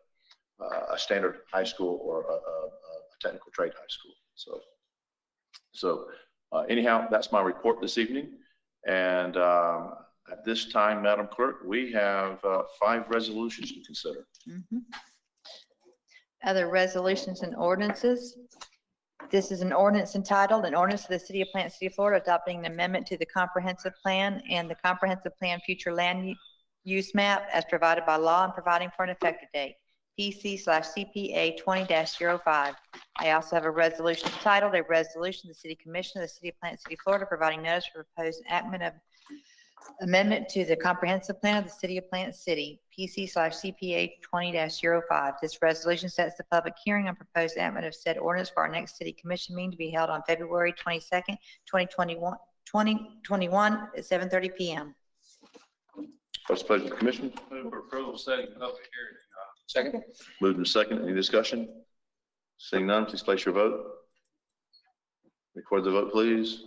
standard high school or a technical trade high school. So anyhow, that's my report this evening, and At this time, Madam Clerk, we have 5 resolutions to consider. Mhm. Other resolutions and ordinances. This is an ordinance entitled, an ordinance of the City of Plant City, Florida, adopting an amendment to the comprehensive plan and the comprehensive plan future land use map as provided by law and providing for an effective date. PC/CPA 20-05. I also have a resolution entitled, a resolution of the City Commission of the City of Plant City, Florida, providing notice for proposed enactment of amendment to the comprehensive plan of the City of Plant City, PC/CPA 20-05. This resolution sets the public hearing on proposed enactment of said ordinance for our next City Commission meeting to be held on February 22nd, 2021 at 7:30 p.m. What's the pleasure of the commission? Move for approval, setting public hearing. Second. Moved and second. Any discussion? Seeing none, please place your vote. Record the vote, please.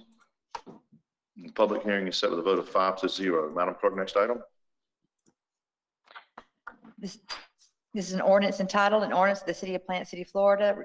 The public hearing is set with a vote of 5-0. Madam Clerk, next item. This is an ordinance entitled, an ordinance of the City of Plant City, Florida,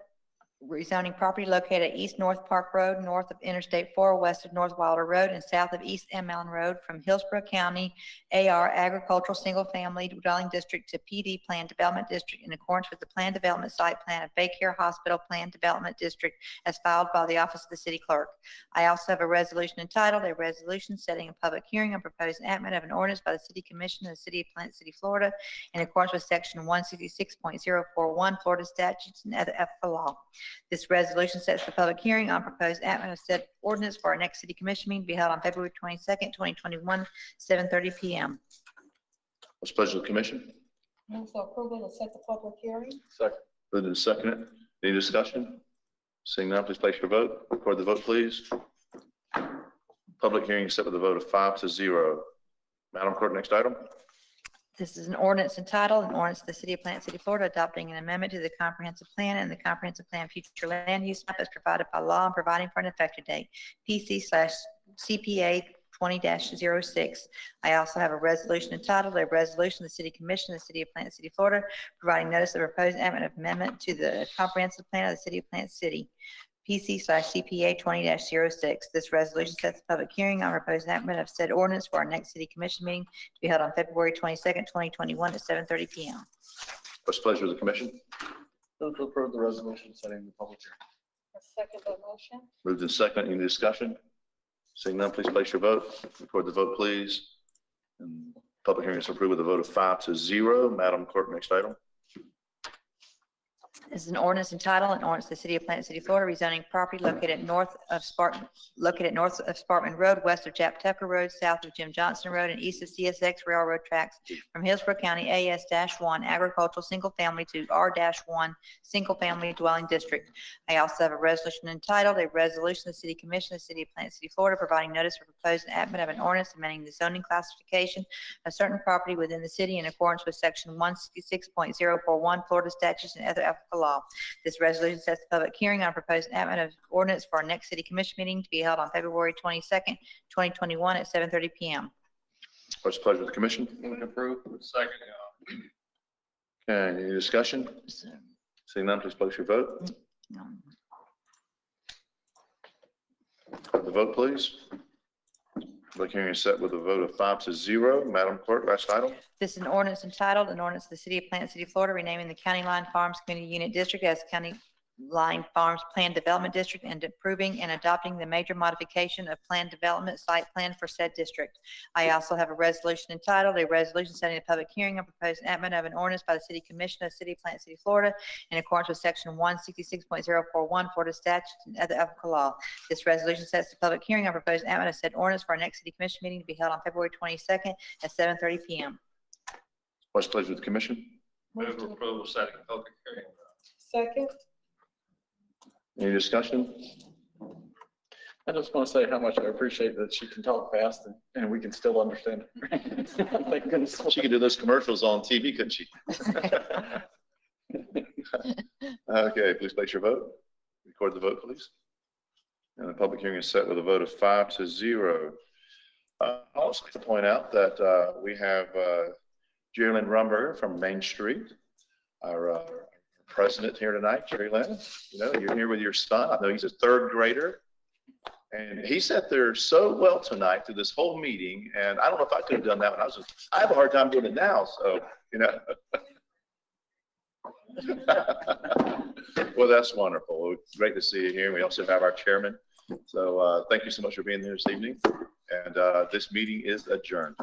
rezoning property located at East North Park Road, north of Interstate 4, west of North Wilder Road, and south of East M. Mountain Road from Hillsborough County AR Agricultural Single Family Dwelling District to PD Plan Development District in accordance with the Plan Development Site Plan of Baycare Hospital Plan Development District as filed by the Office of the City Clerk. I also have a resolution entitled, a resolution setting a public hearing on proposed enactment of an ordinance by the City Commission of the City of Plant City, Florida, in accordance with Section 166.041 Florida statutes and other applicable law. This resolution sets the public hearing on proposed enactment of said ordinance for our next City Commission meeting to be held on February 22nd, 2021, 7:30 p.m. What's the pleasure of the commission? Move for approval to set the public hearing. Second. Moved and second. Any discussion? Seeing none, please place your vote. Record the vote, please. Public hearing is set with a vote of 5-0. Madam Clerk, next item. This is an ordinance entitled, an ordinance of the City of Plant City, Florida, adopting an amendment to the comprehensive plan and the comprehensive plan future land use map as provided by law and providing for an effective date, PC/CPA 20-06. I also have a resolution entitled, a resolution of the City Commission of the City of Plant City, Florida, providing notice of proposed amendment to the comprehensive plan of the City of Plant City, PC/CPA 20-06. This resolution sets the public hearing on proposed enactment of said ordinance for our next City Commission meeting to be held on February 22nd, 2021 at 7:30 p.m. What's the pleasure of the commission? Move to approve the resolution setting the public hearing. Second the motion. Moved and second. Any discussion? Seeing none, please place your vote. Record the vote, please. And public hearing is approved with a vote of 5-0. Madam Clerk, next item. This is an ordinance entitled, an ordinance of the City of Plant City, Florida, rezoning property located north of Spartan Road, west of Jap Tucker Road, south of Jim Johnson Road, and east of CSX Railroad tracks from Hillsborough County AS-1 Agricultural Single Family to R-1 Single Family Dwelling District. I also have a resolution entitled, a resolution of the City Commission of the City of Plant City, Florida, providing notice for proposed enactment of an ordinance amending the zoning classification of certain property within the city in accordance with Section 166.041 Florida statutes and other applicable law. This resolution sets the public hearing on proposed enactment of ordinance for our next City Commission meeting to be held on February 22nd, 2021 at 7:30 p.m. What's the pleasure of the commission? Move to approve. Second. Okay, any discussion? Seeing none, please place your vote. The vote, please. Public hearing is set with a vote of 5-0. Madam Clerk, last item. This is an ordinance entitled, an ordinance of the City of Plant City, Florida, renaming the County Line Farms Community Unit District as County Line Farms Plan Development District and approving and adopting the major modification of Plan Development Site Plan for said district. I also have a resolution entitled, a resolution setting a public hearing on proposed enactment of an ordinance by the City Commission of the City of Plant City, Florida, in accordance with Section 166.041 Florida statutes and other applicable law. This resolution sets the public hearing on proposed enactment of said ordinance for our next City Commission meeting to be held on February 22nd at 7:30 p.m. What's the pleasure of the commission? Move for approval, setting public hearing. Second. Any discussion? I just want to say how much I appreciate that she can talk fast and we can still understand her. Thank goodness. She could do those commercials on TV, couldn't she? Okay, please place your vote. Record the vote, please. And the public hearing is set with a vote of 5-0. I'd also like to point out that we have Jerry Lynn Rumberger from Main Street, our president here tonight. Jerry Lynn, you know, you're here with your son. I know he's a third grader And he sat there so well tonight through this whole meeting, and I don't know if I could have done that when I have a hard time doing it now, so, you know. Well, that's wonderful. Great to see you here. We also have our chairman. So thank you so much for being here this evening. And this meeting is adjourned.